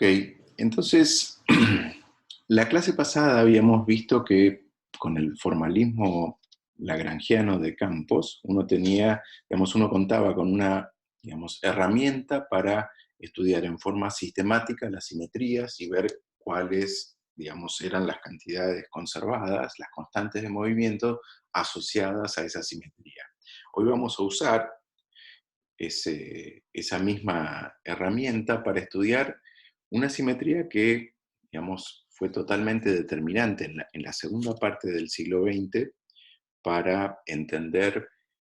Ok, entonces, la clase pasada habíamos visto que con el formalismo lagrangiano de campos, uno tenía, digamos, uno contaba con una, digamos, herramienta para estudiar en forma sistemática las simetrías y ver cuáles, digamos, eran las cantidades conservadas, las constantes de movimiento asociadas a esa simetría. Hoy vamos a usar esa misma herramienta para estudiar una simetría que, digamos, fue totalmente determinante en la segunda parte del siglo XX para entender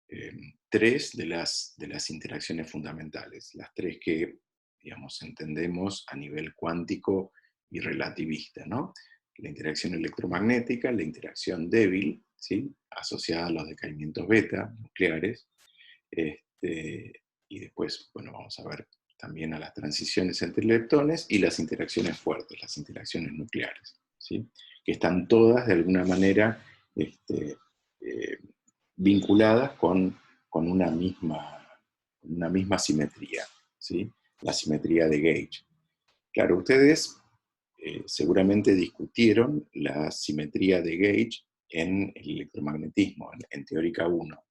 eh, tres de las interacciones fundamentales, las tres que, digamos, entendemos a nivel cuántico y relativista, ¿no? La interacción electromagnética, la interacción débil, ¿sí? Asociada a los decaimientos beta nucleares, este, y después, bueno, vamos a ver también a las transiciones entre leptones y las interacciones fuertes, las interacciones nucleares, ¿sí? Que están todas de alguna manera eh, vinculadas con una misma simetría, ¿sí? La simetría de Gauge. Claro, ustedes seguramente discutieron la simetría de Gauge en el electromagnetismo, en teórica 1.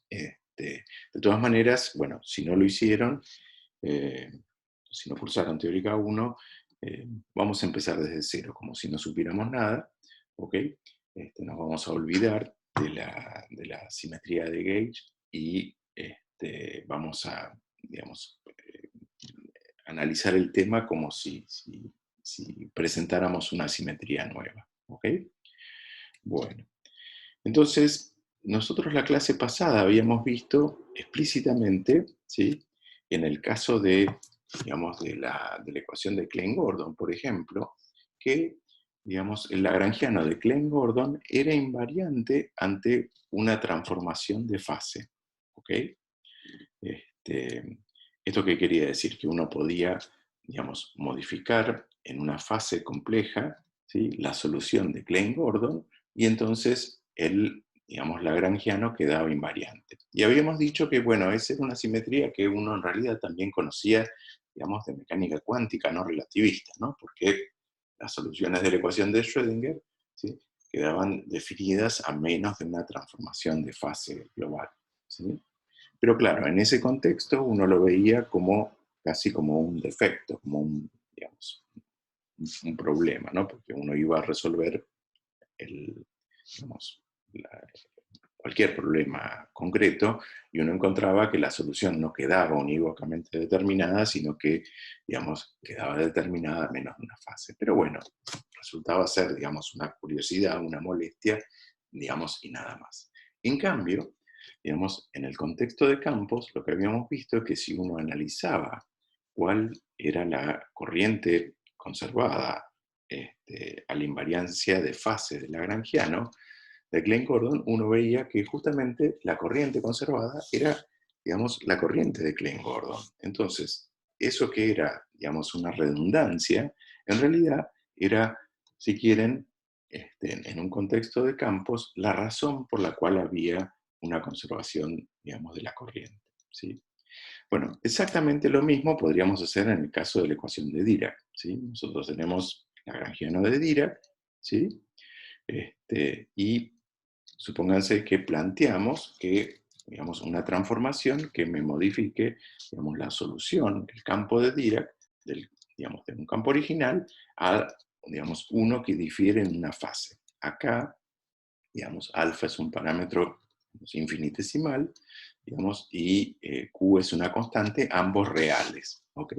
De todas maneras, bueno, si no lo hicieron, eh, si no cursaron teórica 1, vamos a empezar desde cero, como si no supiéramos nada, ¿ok? Nos vamos a olvidar de la simetría de Gauge y vamos a, digamos, analizar el tema como si presentáramos una simetría nueva, ¿ok? Bueno, entonces, nosotros la clase pasada habíamos visto explícitamente, ¿sí? En el caso de, digamos, de la ecuación de Klein-Gordon, por ejemplo, que, digamos, el lagrangiano de Klein-Gordon era invariante ante una transformación de fase, ¿ok? ¿Esto qué quería decir? Que uno podía, digamos, modificar en una fase compleja, ¿sí? La solución de Klein-Gordon y entonces el, digamos, lagrangiano quedaba invariante. Y habíamos dicho que, bueno, esa era una simetría que uno en realidad también conocía, digamos, de mecánica cuántica no relativista, ¿no? Porque las soluciones de la ecuación de Schrödinger, ¿sí? Quedaban definidas a menos de una transformación de fase global, ¿sí? Pero claro, en ese contexto uno lo veía como casi como un defecto, como un, digamos, un problema, ¿no? Porque uno iba a resolver el, digamos, cualquier problema concreto y uno encontraba que la solución no quedaba unívocamente determinada, sino que, digamos, quedaba determinada a menos de una fase. Pero bueno, resultaba ser, digamos, una curiosidad, una molestia, digamos, y nada más. En cambio, digamos, en el contexto de campos, lo que habíamos visto es que si uno analizaba cuál era la corriente conservada a la invariancia de fase del lagrangiano, de Klein-Gordon, uno veía que justamente la corriente conservada era, digamos, la corriente de Klein-Gordon. Entonces, eso que era, digamos, una redundancia, en realidad era, si quieren, en un contexto de campos, la razón por la cual había una conservación, digamos, de la corriente, ¿sí? Bueno, exactamente lo mismo podríamos hacer en el caso de la ecuación de Dirac, ¿sí? Nosotros tenemos Lagrangiano de Dirac, ¿sí? Y supónganse que planteamos que, digamos, una transformación que me modifique, digamos, la solución, el campo de Dirac, digamos, de un campo original, a, digamos, uno que difiere en una fase. Acá, digamos, alfa es un parámetro, digamos, infinitesimal, digamos, y Q es una constante, ambos reales, ¿ok?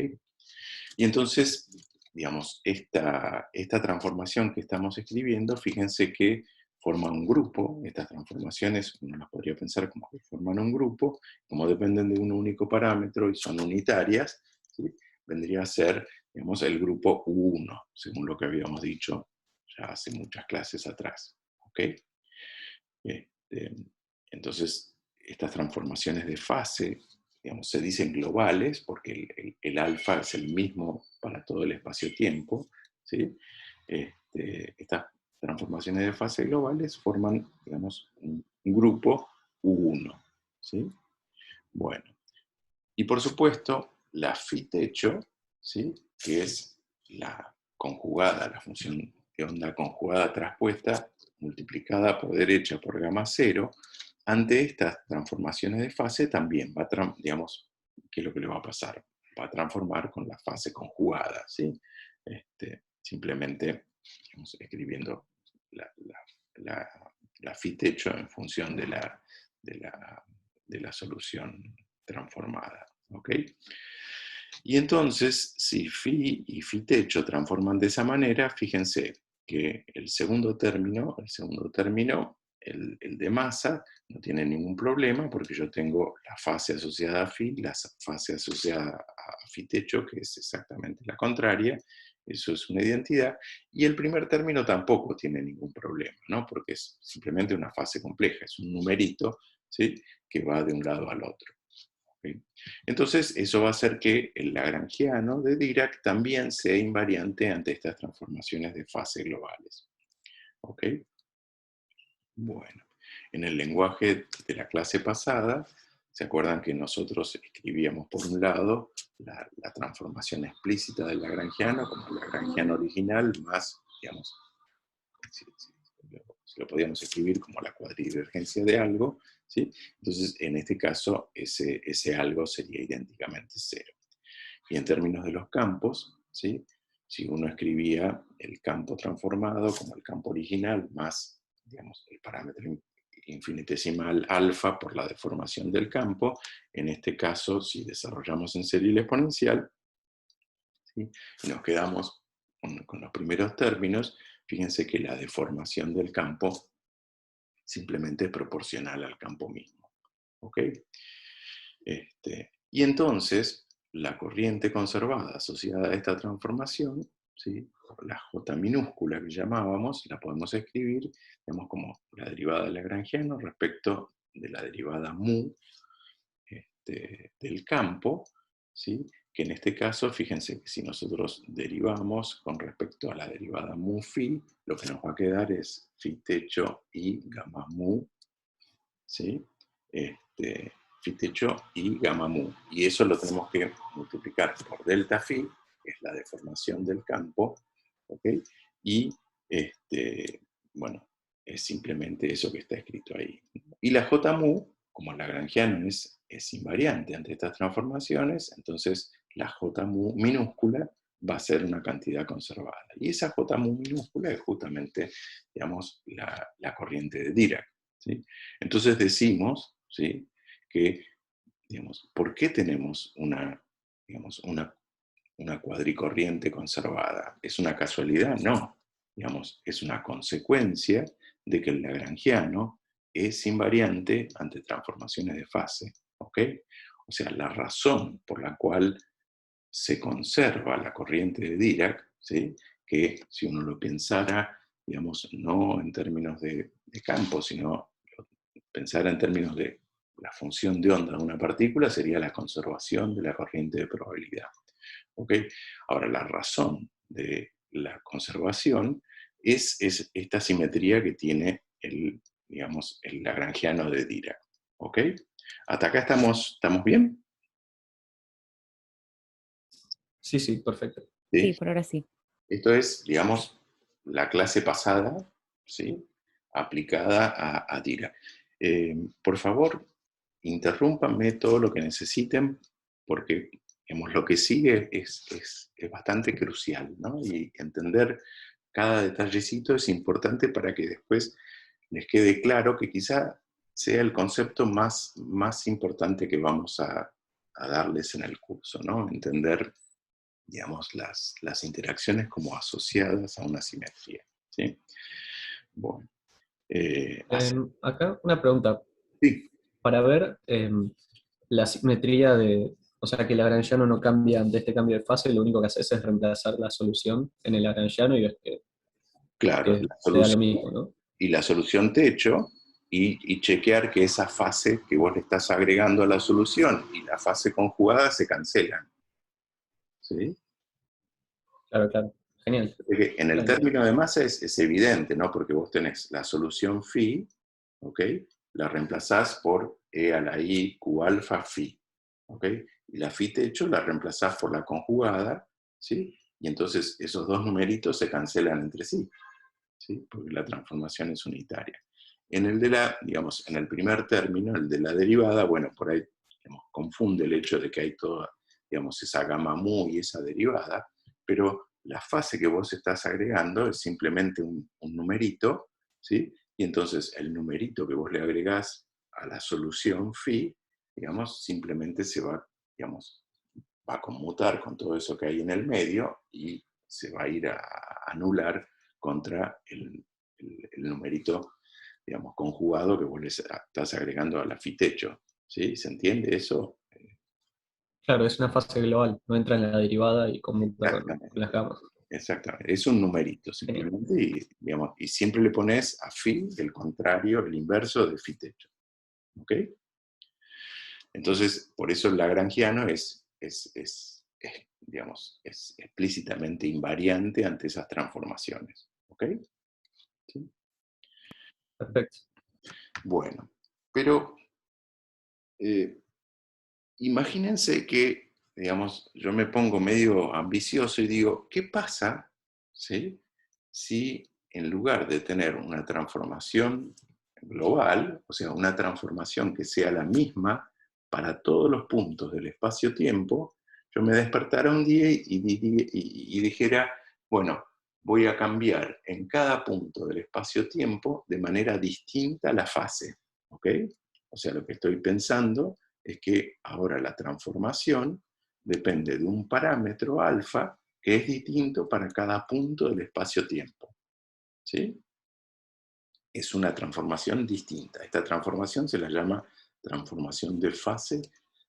Y entonces, digamos, esta transformación que estamos escribiendo, fíjense que forman un grupo, estas transformaciones uno las podría pensar como que forman un grupo, como dependen de un único parámetro y son unitarias, ¿sí? Vendría a ser, digamos, el grupo U1, según lo que habíamos dicho ya hace muchas clases atrás, ¿ok? Este, entonces, estas transformaciones de fase, digamos, se dicen globales porque el alfa es el mismo para todo el espacio-tiempo, ¿sí? Estas transformaciones de fase globales forman, digamos, un grupo U1, ¿sí? Bueno, y por supuesto, la phi techo, ¿sí? Que es la conjugada, la función de onda conjugada traspuesta, multiplicada por derecha por gamma cero, ante estas transformaciones de fase también va a, digamos, ¿qué es lo que le va a pasar? Va a transformar con la fase conjugada, ¿sí? Simplemente, digamos, escribiendo la, la phi techo en función de la, de la solución transformada, ¿ok? Y entonces, si phi y phi techo transforman de esa manera, fíjense que el segundo término, el de masa, no tiene ningún problema porque yo tengo la fase asociada a phi, la fase asociada a phi techo, que es exactamente la contraria, eso es una identidad, y el primer término tampoco tiene ningún problema, ¿no? Porque es simplemente una fase compleja, es un numerito, ¿sí? Que va de un lado al otro. ¿Okay? Entonces, eso va a hacer que el lagrangiano de Dirac también sea invariante ante estas transformaciones de fase globales. ¿Ok? Bueno, en el lenguaje de la clase pasada, ¿se acuerdan que nosotros escribíamos por un lado la transformación explícita del lagrangiano como el lagrangiano original más, digamos, si lo podíamos escribir como la cuadridivergencia de algo, ¿sí? Entonces, en este caso, ese algo sería idénticamente cero. Y en términos de los campos, ¿sí? Si uno escribía el campo transformado como el campo original más, digamos, el parámetro infinitesimal alfa por la deformación del campo, en este caso, si desarrollamos en serie el exponencial, ¿sí? Y nos quedamos con los primeros términos, fíjense que la deformación del campo simplemente es proporcional al campo mismo. ¿Ok? Y entonces, la corriente conservada asociada a esta transformación, ¿sí? La J minúscula que llamábamos, la podemos escribir, digamos, como la derivada de Lagrangiano respecto de la derivada mu del campo, ¿sí? Que en este caso, fíjense que si nosotros derivamos con respecto a la derivada mu phi, lo que nos va a quedar es phi techo y gamma mu, ¿sí? Phi techo y gamma mu. Y eso lo tenemos que multiplicar por delta phi, que es la deformación del campo, ¿ok? Y, bueno, es simplemente eso que está escrito ahí. Y la J mu, como el lagrangiano es invariante ante estas transformaciones, entonces la J mu minúscula va a ser una cantidad conservada. Y esa J mu minúscula es justamente, digamos, la corriente de Dirac, ¿sí? Entonces decimos, ¿sí? Que, digamos, ¿por qué tenemos digamos, una cuadricorriente conservada? ¿Es una casualidad? No. Digamos, es una consecuencia de que el lagrangiano es invariante ante transformaciones de fase. ¿Ok? O sea, la razón por la cual se conserva la corriente de Dirac, ¿sí? Que si uno lo pensara, digamos, no en términos de campo, sino pensara en términos de la función de onda de una partícula, sería la conservación de la corriente de probabilidad. ¿Ok? Ahora, la razón de la conservación es esta simetría que tiene digamos, el lagrangiano de Dirac. ¿Ok? ¿Hasta acá estamos bien? Sí, sí, perfecto. ¿Sí? Sí, por ahora sí. Esto es, digamos, la clase pasada, ¿sí? Aplicada a Dirac. Por favor, interrúmpanme todo lo que necesiten, porque digamos, lo que sigue es bastante crucial, ¿no? Y entender cada detallecito es importante para que después les quede claro que quizá sea el concepto más importante que vamos a darles en el curso, ¿no? Entender, digamos, las interacciones como asociadas a una simetría, ¿sí? Bueno, Acá una pregunta. sí, Para ver la simetría de, o sea, que el lagrangiano no cambia ante este cambio de fase, lo único que haces es reemplazar la solución en el lagrangiano y ves claro, que te da lo mismo, ¿no? y la solución techo, y chequear que esa fase que vos le estás agregando a la solución y la fase conjugada se cancelan, ¿sí? Claro, claro. Genial. En el Claro. término de masa es evidente, ¿no? Porque vos tenés la solución phi, ¿ok? La reemplazás por e a la i q alfa phi, ¿ok? Y la phi techo la reemplazás por la conjugada, ¿sí? Y entonces esos dos numeritos se cancelan entre sí, ¿sí? Porque la transformación es unitaria. En el de la, digamos, en el primer término, el de la derivada, bueno, por ahí digamos, confunde el hecho de que hay toda, digamos, esa gamma mu y esa derivada, pero la fase que vos estás agregando es simplemente un numerito, ¿sí? Y entonces el numerito que vos le agregás a la solución phi, digamos, simplemente se va, digamos, va a conmutar con todo eso que hay en el medio y se va a ir a anular contra el numerito, digamos, conjugado que vos le estás agregando a la phi techo. ¿Sí? ¿Se entiende eso? Claro, es una fase global, no entra en la derivada y conmuta con las Exactamente. gamas. Exactamente. Es un numerito Genial. simplemente y, digamos, y siempre le pones a phi el contrario, el inverso de phi techo. ¿Ok? Entonces, por eso el lagrangiano digamos, es explícitamente invariante ante esas transformaciones. ¿Ok? ¿Sí? Perfecto. Bueno, pero eh, imagínense que, digamos, yo me pongo medio ambicioso y digo, ¿qué pasa, ¿sí? Si en lugar de tener una transformación global, o sea, una transformación que sea la misma para todos los puntos del espacio-tiempo, yo me despertara un día y dijera, bueno, voy a cambiar en cada punto del espacio-tiempo de manera distinta la fase, ¿ok? O sea, lo que estoy pensando es que ahora la transformación depende de un parámetro alfa que es distinto para cada punto del espacio-tiempo. ¿Sí? Es una transformación distinta. Esta transformación se la llama transformación de fase,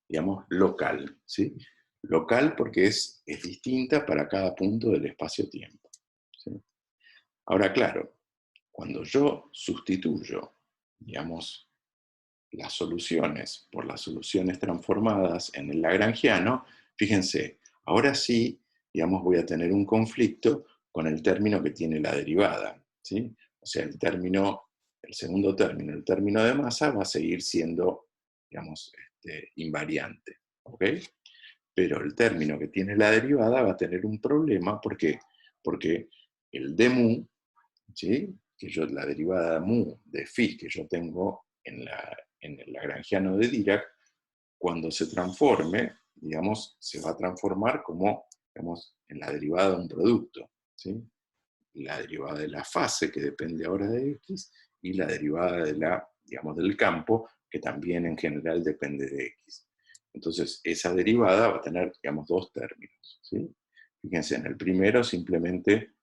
digamos, local. ¿Sí? Local porque es distinta para cada punto del espacio-tiempo. ¿Sí? Ahora, claro, cuando yo sustituyo, digamos, las soluciones por las soluciones transformadas en el lagrangiano, fíjense, ahora sí, digamos, voy a tener un conflicto con el término que tiene la derivada, ¿sí? O sea, el segundo término, el término de masa, va a seguir siendo, digamos, invariante, ¿ok? Pero el término que tiene la derivada va a tener un problema, ¿por qué? Porque el d mu, ¿sí? La derivada mu de phi que yo tengo en el lagrangiano de Dirac, cuando se transforme, digamos, se va a transformar como, digamos, en la derivada de un producto, ¿sí? La derivada de la fase, que depende ahora de x, y la derivada de digamos, del campo, que también en general depende de x. Entonces, esa derivada va a tener, digamos, dos términos, ¿sí? Fíjense, en el primero simplemente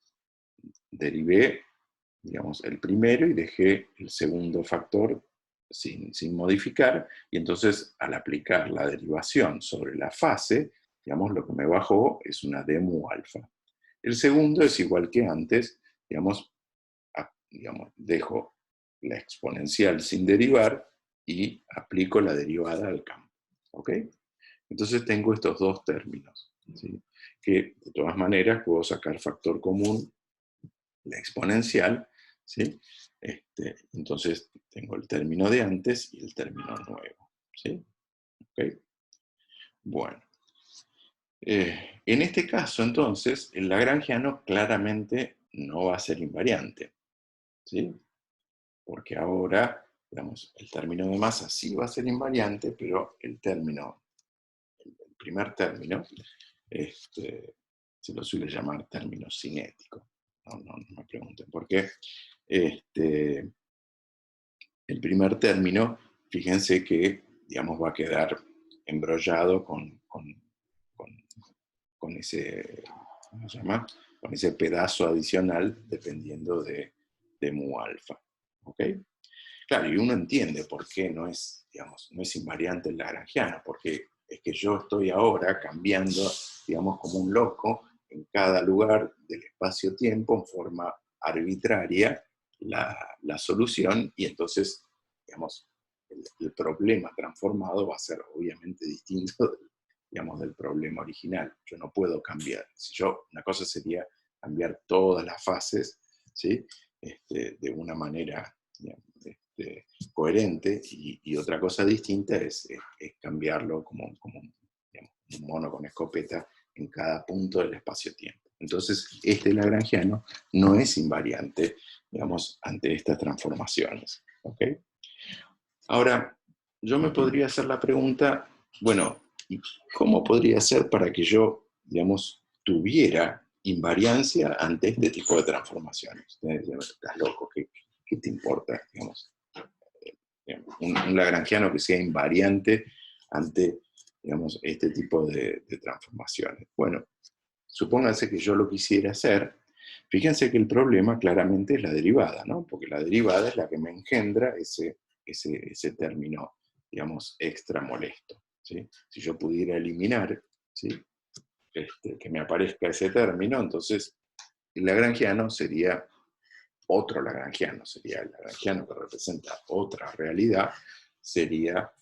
derivé, digamos, el primero y dejé el segundo factor sin modificar, y entonces al aplicar la derivación sobre la fase, digamos, lo que me bajó es una d mu alfa. El segundo es igual que antes, digamos, dejo la exponencial sin derivar y aplico la derivada al campo. ¿Ok? Entonces tengo estos dos términos, ¿sí? Que de todas maneras puedo sacar factor común, la exponencial, ¿sí? Entonces tengo el término de antes y el término nuevo, ¿sí? ¿Ok? Bueno, en este caso entonces el lagrangiano claramente no va a ser invariante, ¿sí? Porque ahora, digamos, el término de masa sí va a ser invariante, pero el primer término, se lo suele llamar término cinético. No me pregunten por qué. Este, el primer término, fíjense que, digamos, va a quedar embrollado con- con ese, ¿cómo se llama? Con ese pedazo adicional dependiendo de mu alfa. ¿Ok? Claro, y uno entiende por qué digamos, no es invariante el lagrangiano, porque es que yo estoy ahora cambiando, digamos, como un loco en cada lugar del espacio-tiempo en forma arbitraria la solución, y entonces, digamos, el problema transformado va a ser obviamente distinto, digamos, del problema original. Yo no puedo cambiar. Una cosa sería cambiar todas las fases, ¿sí? De una manera, digamos, coherente, y otra cosa distinta es cambiarlo como digamos, un mono con escopeta en cada punto del espacio-tiempo. Entonces, este lagrangiano no es invariante, digamos, ante estas transformaciones. ¿Ok? Ahora, yo me podría hacer la pregunta, bueno, ¿y cómo podría ser para que yo, digamos, tuviera invariancia ante este tipo de transformaciones? Ustedes dirán, estás loco, ¿qué te importa? Digamos, un lagrangiano que sea invariante ante, digamos, este tipo de transformaciones. Bueno, supónganse que yo lo quisiera hacer. Fíjense que el problema claramente es la derivada, ¿no? Porque la derivada es la que me engendra ese término, digamos, extra molesto, ¿sí? Si yo pudiera eliminar, ¿sí? Que me aparezca ese término, entonces el lagrangiano sería otro lagrangiano, sería el lagrangiano que representa otra realidad, sería,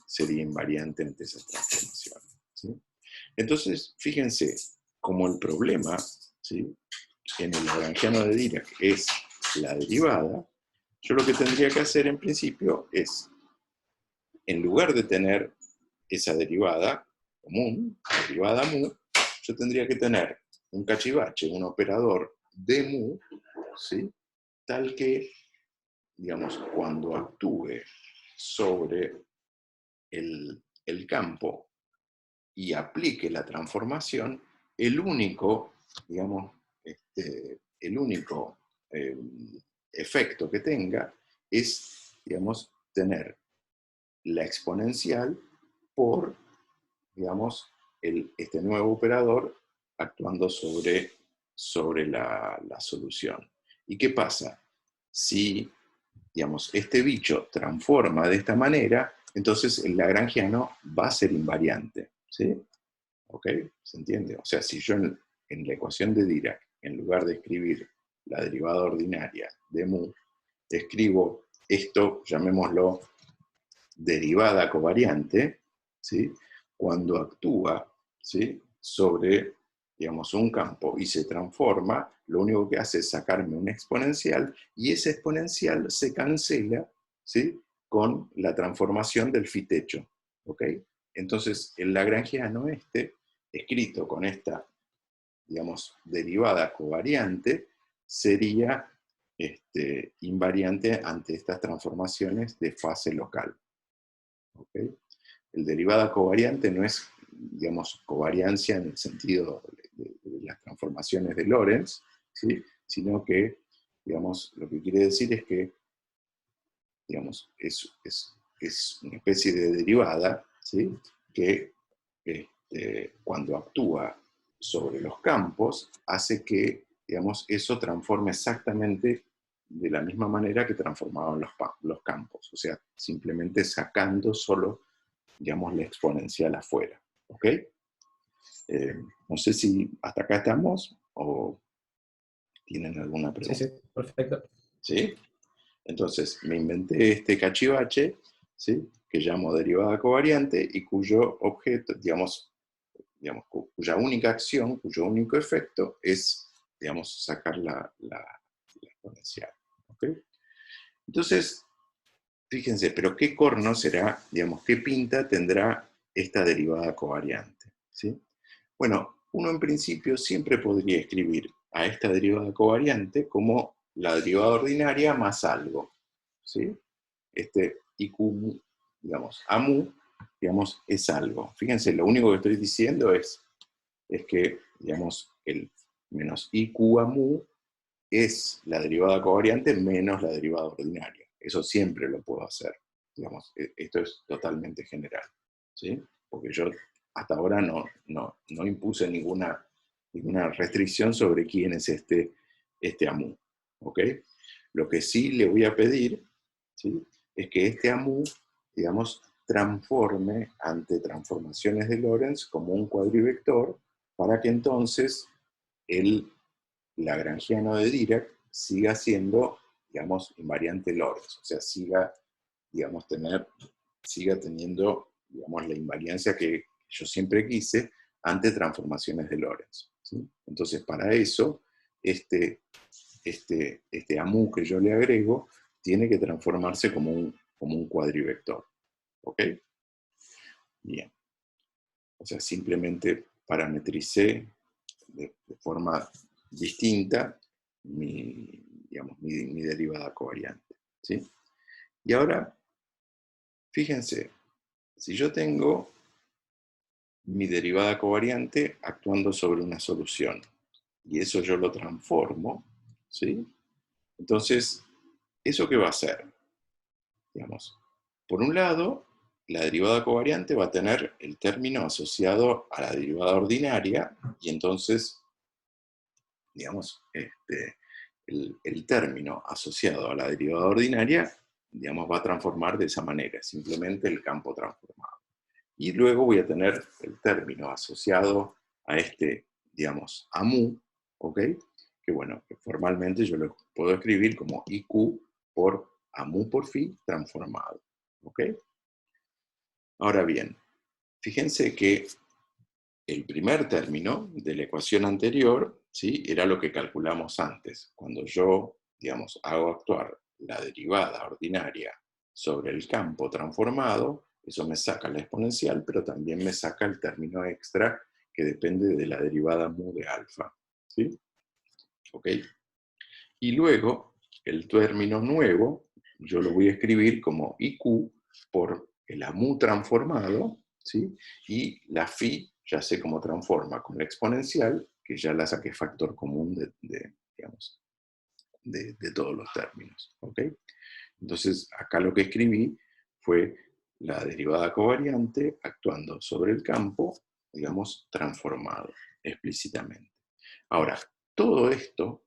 sería invariante ante esas transformaciones, ¿sí? Entonces, fíjense, como el problema, ¿sí?, en el lagrangiano de Dirac es la derivada, yo lo que tendría que hacer en principio es, en lugar de tener esa derivada común, la derivada mu, yo tendría que tener un cachivache, un operador de mu, ¿sí?, tal que, digamos, cuando actúe sobre el campo y aplique la transformación, el único, digamos, el único eh, efecto que tenga es, digamos, tener la exponencial por, digamos, este nuevo operador actuando sobre la solución. ¿Y qué pasa? Si, digamos, este bicho transforma de esta manera, entonces el lagrangiano va a ser invariante, ¿sí? ¿Ok? ¿Se entiende? O sea, si yo en la ecuación de Dirac, en lugar de escribir la derivada ordinaria de mu, escribo esto, llamémoslo derivada covariante, ¿sí?, cuando actúa, ¿sí?, sobre, digamos, un campo y se transforma, lo único que hace es sacarme una exponencial, y esa exponencial se cancela, ¿sí?, con la transformación del phi techo. ¿Ok? Entonces, el lagrangiano escrito con esta, digamos, derivada covariante, sería invariante ante estas transformaciones de fase local. ¿Okay? El derivada covariante no es, digamos, covariancia en el sentido de las transformaciones de Lorentz, ¿sí?, sino que, digamos, lo que quiere decir es que, digamos, es una especie de derivada, ¿sí?, que cuando actúa sobre los campos hace que, digamos, eso transforme exactamente de la misma manera que transformaban los campos, o sea, simplemente sacando solo, digamos, la exponencial afuera. ¿Ok? No sé si hasta acá estamos o tienen alguna Sí, pregunta. sí, perfecto. ¿Sí? Entonces, me inventé este cachivache, ¿sí?, que llamo derivada covariante y cuyo objeto, digamos, cuya única acción, cuyo único efecto es, digamos, sacar la exponencial. ¿Ok? Entonces, fíjense, pero ¿qué corno será, digamos, qué pinta tendrá esta derivada covariante? ¿Sí? Bueno, uno en principio siempre podría escribir a esta derivada covariante como la derivada ordinaria más algo, ¿sí? IQ, digamos, a mu, digamos, es algo. Fíjense, lo único que estoy diciendo es que, digamos, el menos IQ a mu es la derivada covariante menos la derivada ordinaria. Eso siempre lo puedo hacer. Digamos, esto es totalmente general, ¿sí? Porque yo hasta ahora no impuse ninguna restricción sobre quién es este AMU. ¿Ok? Lo que sí le voy a pedir, ¿sí?, es que este AMU, digamos, transforme ante transformaciones de Lorentz como un cuadrivector, para que entonces el lagrangiano de Dirac siga siendo, digamos, invariante Lorentz, o sea, siga teniendo, digamos, la invariancia que yo siempre quise ante transformaciones de Lorentz, ¿sí? Entonces, para eso, este AMU que yo le agrego tiene que transformarse como un cuadrivector. ¿Ok? Bien. O sea, simplemente parametricé de forma distinta mi derivada covariante. ¿Sí? Y ahora, fíjense, si yo tengo mi derivada covariante actuando sobre una solución, y eso yo lo transformo, ¿sí? Entonces, ¿eso qué va a hacer? Digamos, por un lado, la derivada covariante va a tener el término asociado a la derivada ordinaria, y entonces, digamos, el término asociado a la derivada ordinaria, digamos, va a transformar de esa manera, simplemente el campo transformado. Y luego voy a tener el término asociado a digamos, AMU, ¿ok? Que bueno, que formalmente yo lo puedo escribir como IQ por AMU por phi transformado, ¿ok? Ahora bien, fíjense que el primer término de la ecuación anterior, ¿sí? Era lo que calculamos antes. Cuando yo, digamos, hago actuar la derivada ordinaria sobre el campo transformado, eso me saca la exponencial, pero también me saca el término extra que depende de la derivada mu de alfa. ¿Sí? ¿Ok? Y luego, el término nuevo, yo lo voy a escribir como IQ por el AMU transformado, ¿sí? Y la phi ya sé cómo transforma con la exponencial, que ya la saqué factor común digamos, de todos los términos. ¿Ok? Entonces, acá lo que escribí fue la derivada covariante actuando sobre el campo, digamos, transformado explícitamente. Ahora, todo esto,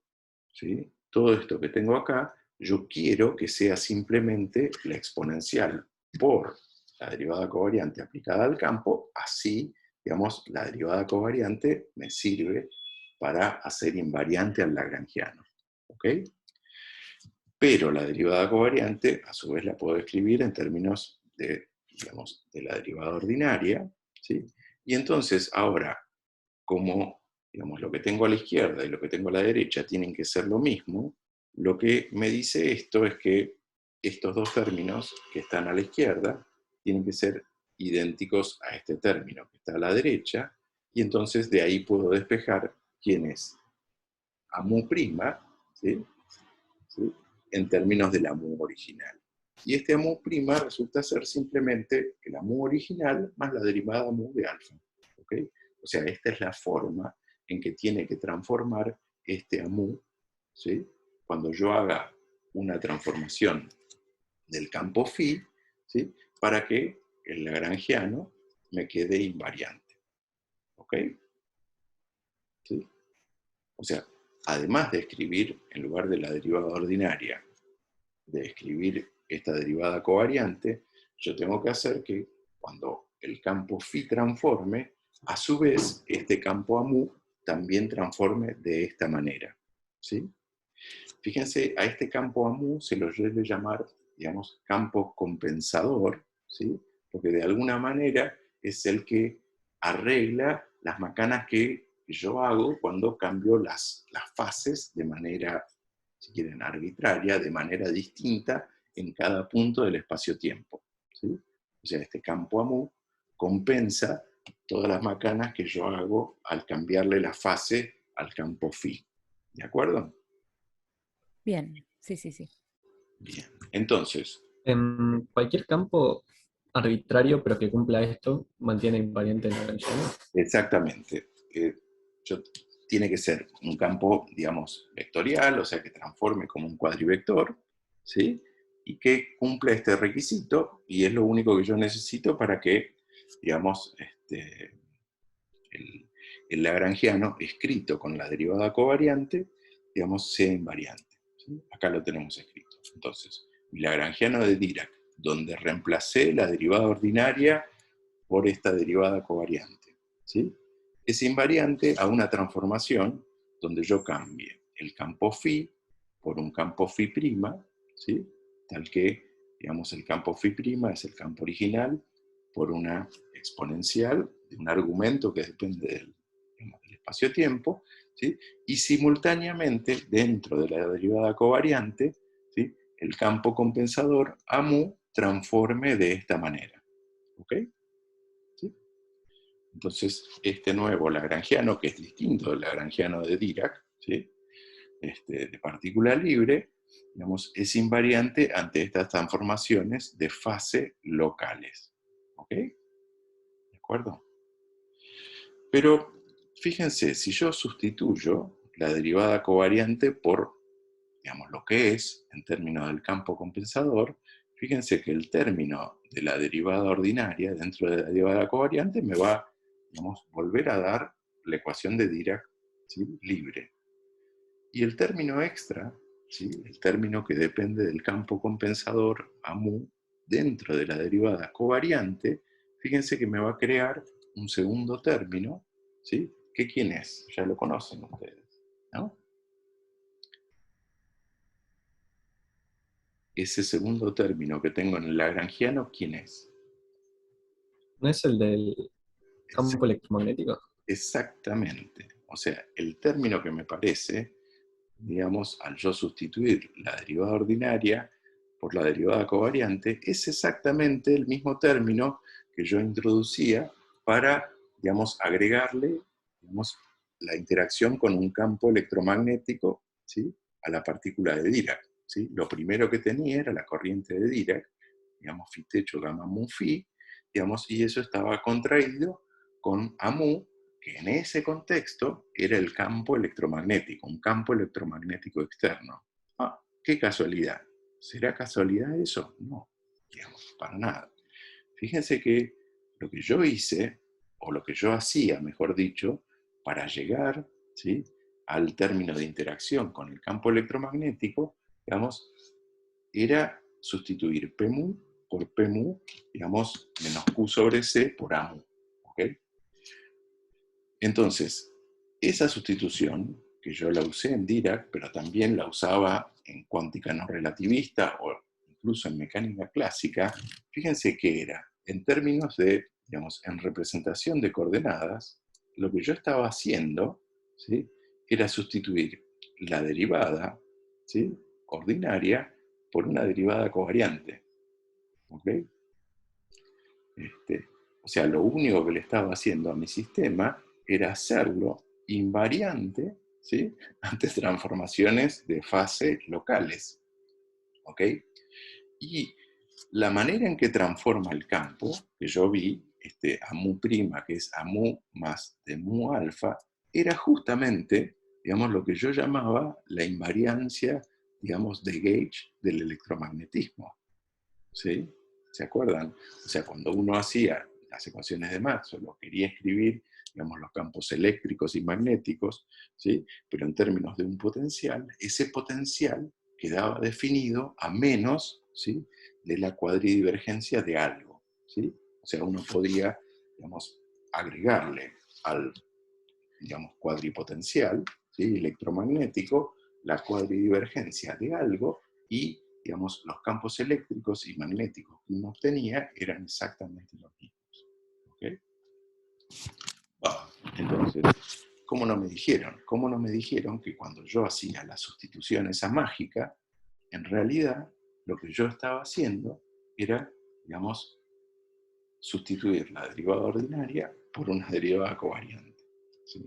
¿sí? Todo esto que tengo acá, yo quiero que sea simplemente la exponencial por la derivada covariante aplicada al campo, así, digamos, la derivada covariante me sirve para hacer invariante al lagrangiano. ¿Ok? Pero la derivada covariante, a su vez, la puedo escribir en términos de, digamos, de la derivada ordinaria, ¿sí? Y entonces, ahora, como, digamos, lo que tengo a la izquierda y lo que tengo a la derecha tienen que ser lo mismo, lo que me dice esto es que estos dos términos que están a la izquierda tienen que ser idénticos a este término que está a la derecha, y entonces de ahí puedo despejar quién es AMU', ¿sí? ¿Sí? En términos del AMU original. Y este AMU' resulta ser simplemente el AMU original más la derivada AMU de alfa. ¿Ok? O sea, esta es la forma en que tiene que transformar este AMU, ¿sí? Cuando yo haga una transformación del campo phi, ¿sí? Para que el lagrangiano me quede invariante. ¿Ok? ¿Sí? O sea, además de escribir en lugar de la derivada ordinaria, de escribir esta derivada covariante, yo tengo que hacer que cuando el campo phi transforme, a su vez este campo AMU también transforme de esta manera. ¿Sí? Fíjense, a este campo AMU se lo suele llamar, digamos, campo compensador, ¿sí? Porque de alguna manera es el que arregla las macanas que yo hago cuando cambio las fases de manera, si quieren, arbitraria, de manera distinta en cada punto del espacio-tiempo. ¿Sí? O sea, este campo AMU compensa todas las macanas que yo hago al cambiarle la fase al campo phi. ¿De acuerdo? Bien, sí, sí, sí. Bien. Entonces, En cualquier campo arbitrario, pero que cumpla esto, mantiene invariante el lagrangiano. exactamente. Tiene que ser un campo, digamos, vectorial, o sea, que transforme como un cuadrivector, ¿sí? Y que cumpla este requisito, y es lo único que yo necesito para que, digamos, el, el lagrangiano escrito con la derivada covariante, digamos, sea invariante. ¿Sí? Acá lo tenemos escrito. Entonces, mi lagrangiano de Dirac, donde reemplacé la derivada ordinaria por esta derivada covariante. ¿Sí? Es invariante a una transformación donde yo cambie el campo phi por un campo phi', ¿sí? Tal que, digamos, el campo phi' es el campo original por una exponencial de un argumento que depende del espacio-tiempo, ¿sí? Y simultáneamente, dentro de la derivada covariante, ¿sí? El campo compensador a mu transforme de esta manera. ¿Ok? ¿Sí? Entonces, este nuevo lagrangiano, que es distinto del lagrangiano de Dirac, ¿sí? De partícula libre, digamos, es invariante ante estas transformaciones de fase locales. ¿Ok? ¿De acuerdo? Pero fíjense, si yo sustituyo la derivada covariante por, digamos, lo que es, en términos del campo compensador, fíjense que el término de la derivada ordinaria dentro de la derivada covariante me va, digamos, volver a dar la ecuación de Dirac, ¿sí? Libre. Y el término extra, ¿sí? El término que depende del campo compensador a mu dentro de la derivada covariante, fíjense que me va a crear un segundo término, ¿sí? ¿Que quién es? Ya lo conocen ustedes, ¿no? Ese segundo término que tengo en el lagrangiano, ¿quién es? ¿No es el del Es campo electromagnético? exactamente. O sea, el término que me parece, digamos, al yo sustituir la derivada ordinaria por la derivada covariante, es exactamente el mismo término que yo introducía para, digamos, agregarle, digamos, la interacción con un campo electromagnético, ¿sí? A la partícula de Dirac, ¿sí? Lo primero que tenía era la corriente de Dirac, digamos, phi techo gamma mu phi, digamos, y eso estaba contraído con AMU, que en ese contexto era el campo electromagnético, un campo electromagnético externo. Ah, qué casualidad. ¿Será casualidad eso? No, digamos, para nada. Fíjense que lo que yo hice, o lo que yo hacía, mejor dicho, para llegar, ¿sí?, al término de interacción con el campo electromagnético, digamos, era sustituir P mu por P mu, digamos, menos Q sobre C por A mu. ¿Ok? Entonces, esa sustitución, que yo la usé en Dirac, pero también la usaba en cuántica no relativista o incluso en mecánica clásica, fíjense que era, en términos de, digamos, en representación de coordenadas, lo que yo estaba haciendo, ¿sí?, era sustituir la derivada, ¿sí?, ordinaria por una derivada covariante. ¿Ok? O sea, lo único que le estaba haciendo a mi sistema era hacerlo invariante, ¿sí?, ante transformaciones de fase locales. ¿Ok? Y la manera en que transforma el campo, que yo vi, a mu prima, que es a mu más de mu alfa, era justamente, digamos, lo que yo llamaba la invariancia, digamos, de gauge del electromagnetismo. ¿Sí? ¿Se acuerdan? O sea, cuando uno hacía las ecuaciones de Maxwell o quería escribir, digamos, los campos eléctricos y magnéticos, ¿sí?, pero en términos de un potencial, ese potencial quedaba definido a menos, ¿sí?, de la cuadridivergencia de algo. ¿Sí? O sea, uno podría, digamos, agregarle al, digamos, cuadripotencial, ¿sí?, electromagnético, la cuadridivergencia de algo, y, digamos, los campos eléctricos y magnéticos que uno obtenía eran exactamente los mismos. ¿Ok? Bueno, entonces, ¿cómo no me dijeron? ¿Cómo no me dijeron que cuando yo hacía la sustitución esa mágica, en realidad lo que yo estaba haciendo era, digamos, sustituir la derivada ordinaria por una derivada covariante? ¿Sí?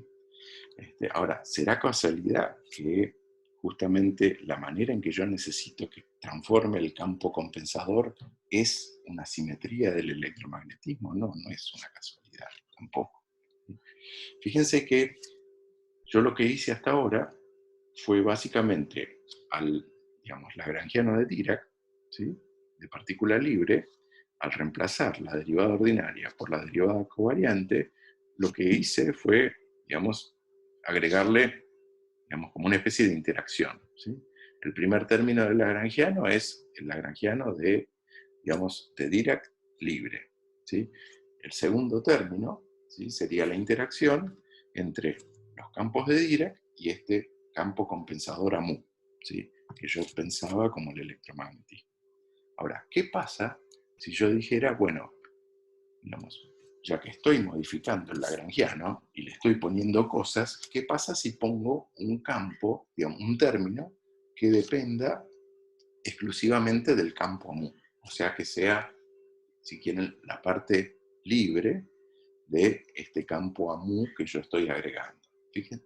Ahora, ¿será casualidad que justamente la manera en que yo necesito que transforme el campo compensador es una simetría del electromagnetismo? No, no es una casualidad tampoco. Fíjense que yo lo que hice hasta ahora fue básicamente al, digamos, lagrangiano de Dirac, ¿sí?, de partícula libre, al reemplazar la derivada ordinaria por la derivada covariante, lo que hice fue, digamos, agregarle, digamos, como una especie de interacción. ¿Sí? El primer término del lagrangiano es el lagrangiano de, digamos, de Dirac libre. ¿Sí? El segundo término, ¿sí?, sería la interacción entre los campos de Dirac y este campo compensador a mu, ¿sí?, que yo pensaba como el electromagnetismo. Ahora, ¿qué pasa si yo dijera, bueno, digamos, ya que estoy modificando el lagrangiano y le estoy poniendo cosas, ¿qué pasa si pongo un campo, digamos, un término que dependa exclusivamente del campo mu? O sea, que sea, si quieren, la parte libre de este campo mu que yo estoy agregando. Fíjense.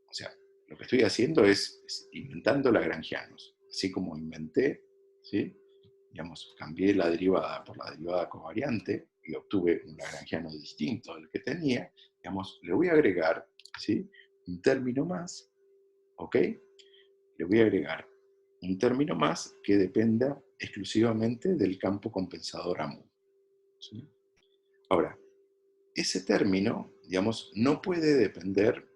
O sea, lo que estoy haciendo es inventando lagrangianos. Así como inventé, ¿sí? Digamos, cambié la derivada por la derivada covariante y obtuve un lagrangiano distinto del que tenía, digamos, le voy a agregar, ¿sí?, un término más, ¿ok? Le voy a agregar un término más que dependa exclusivamente del campo compensador AMU, ¿sí? Ahora, ese término, digamos, no puede depender,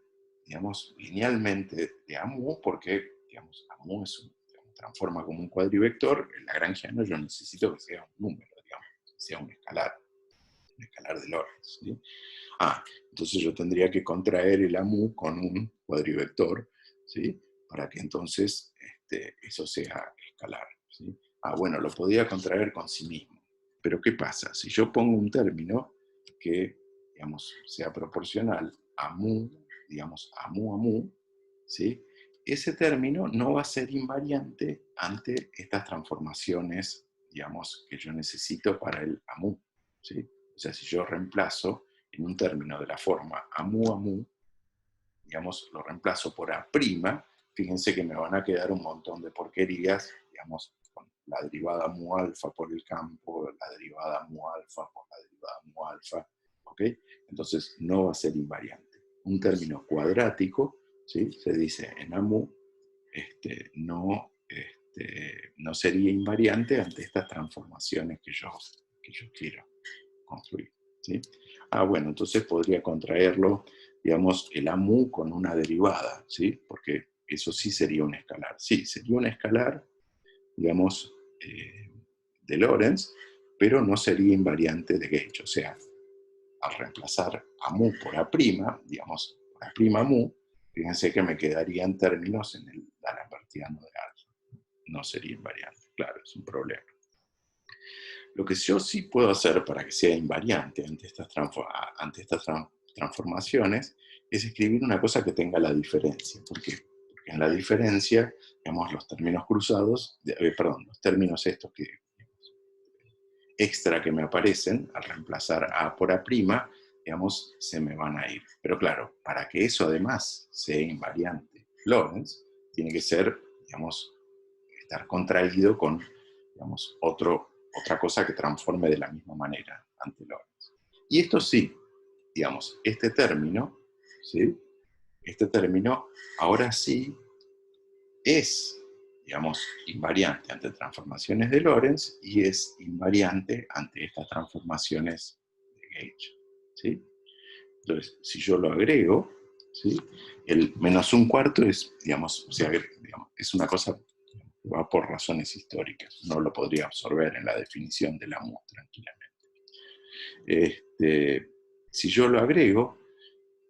digamos, linealmente de AMU, porque, digamos, AMU transforma como un cuadrivector. El lagrangiano yo necesito que sea un número, digamos, que sea un escalar de Lorentz, ¿sí? Entonces yo tendría que contraer el AMU con un cuadrivector, ¿sí?, para que entonces eso sea escalar, ¿sí? Bueno, lo podía contraer con sí mismo. Pero ¿qué pasa? Si yo pongo un término que, digamos, sea proporcional a mu, digamos, a mu, ¿sí?, ese término no va a ser invariante ante estas transformaciones, digamos, que yo necesito para el AMU, ¿sí? O sea, si yo reemplazo en un término de la forma AMU, digamos, lo reemplazo por A', fíjense que me van a quedar un montón de porquerías, digamos, con la derivada mu alfa por el campo, la derivada mu alfa por la derivada mu alfa, ¿ok? Entonces no va a ser invariante. Un término cuadrático, ¿sí?, se dice en AMU, no sería invariante ante estas transformaciones que yo quiero construir, ¿sí? Bueno, entonces podría contraerlo, digamos, el AMU con una derivada, ¿sí? Porque eso sí sería un escalar. Sí, sería un escalar, digamos, de Lorentz, pero no sería invariante de Gauge. O sea, al reemplazar AMU por A', digamos, por A' mu, fíjense que me quedarían términos en el D'Alembertiano de alfa. No sería invariante, claro, es un problema. Lo que yo sí puedo hacer para que sea invariante ante estas transformaciones es escribir una cosa que tenga la diferencia. ¿Por qué? Porque en la diferencia, digamos, los términos cruzados, los términos estos que, digamos, extra que me aparecen al reemplazar A por A', digamos, se me van a ir. Pero claro, para que eso además sea invariante Lorentz, tiene que ser, digamos, estar contraído con, digamos, otra cosa que transforme de la misma manera ante Lorentz. Y esto sí, digamos, este término, ¿sí?, este término ahora sí es, digamos, invariante ante transformaciones de Lorentz y es invariante ante estas transformaciones de Gauge, ¿sí? Entonces, si yo lo agrego, ¿sí?, el -1/4 es, digamos, o sea, digamos, es una cosa que va por razones históricas. No lo podría absorber en la definición de la AMU tranquilamente. Si yo lo agrego,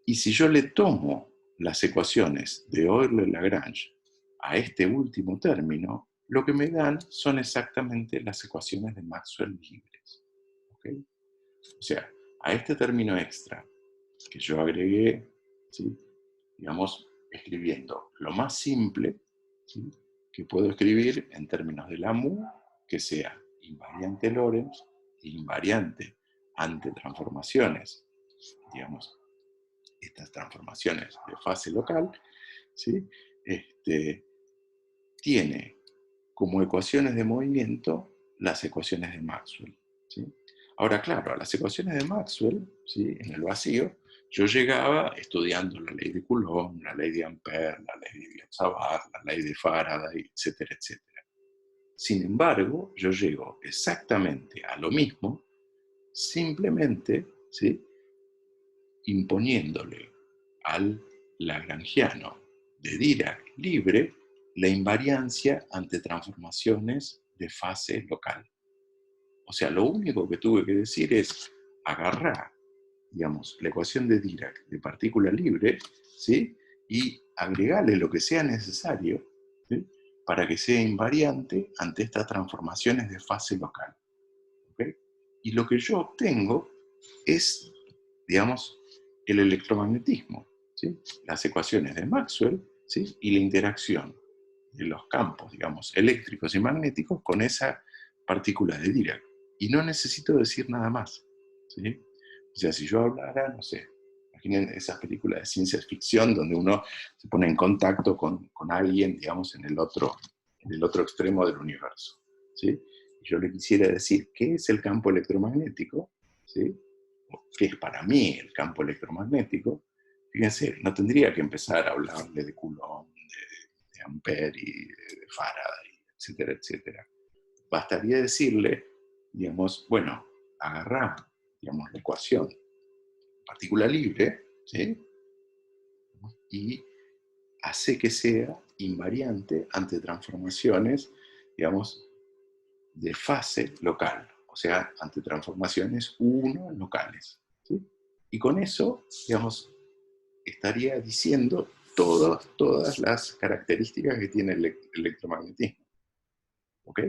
y si yo le tomo las ecuaciones de Euler-Lagrange a este último término, lo que me dan son exactamente las ecuaciones de Maxwell libres, ¿ok? O sea, a este término extra que yo agregué, ¿sí?, digamos, escribiendo lo más simple, ¿sí?, que puedo escribir en términos de la mu, que sea invariante Lorentz e invariante ante transformaciones, digamos, estas transformaciones de fase local, ¿sí?, tiene como ecuaciones de movimiento las ecuaciones de Maxwell, ¿sí? Ahora, claro, a las ecuaciones de Maxwell, ¿sí?, en el vacío, yo llegaba estudiando la ley de Coulomb, la ley de Ampère, la ley de Biot-Savart, la ley de Faraday, etcétera, etcétera. Sin embargo, yo llego exactamente a lo mismo, simplemente, ¿sí?, imponiéndole al lagrangiano de Dirac libre la invariancia ante transformaciones de fase local. O sea, lo único que tuve que decir es agarrar, digamos, la ecuación de Dirac de partícula libre, ¿sí?, y agregarle lo que sea necesario, ¿sí?, para que sea invariante ante estas transformaciones de fase local, ¿okay? Y lo que yo obtengo, es, digamos, el electromagnetismo, ¿sí? Las ecuaciones de Maxwell, ¿sí? Y la interacción de los campos, digamos, eléctricos y magnéticos con esa partícula de Dirac. Y no necesito decir nada más, ¿sí? O sea, si yo hablara, no sé, imaginen esas películas de ciencia ficción donde uno se pone en contacto con alguien, digamos, en el otro extremo del universo, ¿sí? Y yo le quisiera decir qué es el campo electromagnético, ¿sí? ¿Qué es para mí el campo electromagnético? Fíjense, no tendría que empezar a hablarle de Coulomb, de Ampère y de Faraday, etcétera, etcétera. Bastaría decirle, digamos, bueno, agarrá, digamos, la ecuación partícula libre, ¿sí? Y hace que sea invariante ante transformaciones, digamos, de fase local, o sea, ante transformaciones U1 locales, ¿sí? Y con eso, digamos, estaría diciendo todas las características que tiene el electromagnetismo, ¿ok?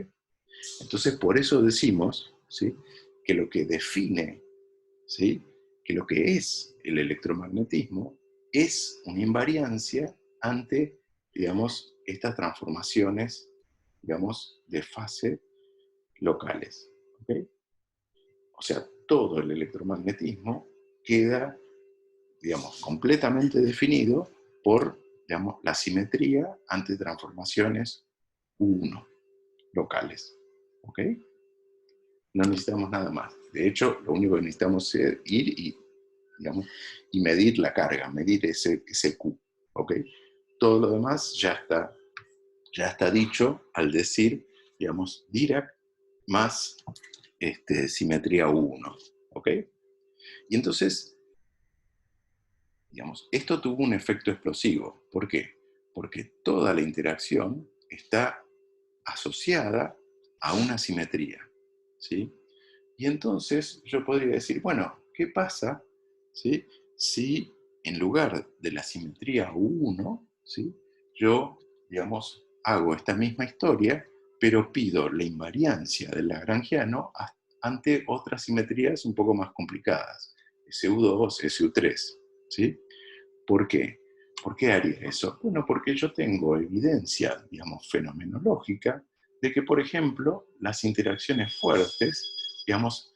Entonces, por eso decimos, ¿sí?, que lo que define, ¿sí?, que lo que es el electromagnetismo es una invariancia ante, digamos, estas transformaciones, digamos, de fase locales, ¿ok? O sea, todo el electromagnetismo queda, digamos, completamente definido por, digamos, la simetría ante transformaciones U1 locales, ¿ok? No necesitamos nada más. De hecho, lo único que necesitamos es ir y, digamos, y medir la carga, medir ese Q, ¿ok? Todo lo demás ya está dicho al decir, digamos, Dirac más simetría U1, ¿ok? Y entonces, digamos, esto tuvo un efecto explosivo. ¿Por qué? Porque toda la interacción está asociada a una simetría, ¿sí? Y entonces yo podría decir, bueno, ¿qué pasa, ¿sí?, si en lugar de la simetría U1, ¿sí?, yo, digamos, hago esta misma historia, pero pido la invariancia del lagrangiano ante otras simetrías un poco más complicadas, SU2, SU3, ¿sí? ¿Por qué? ¿Por qué haría eso? Bueno, porque yo tengo evidencia, digamos, fenomenológica de que, por ejemplo, las interacciones fuertes, digamos,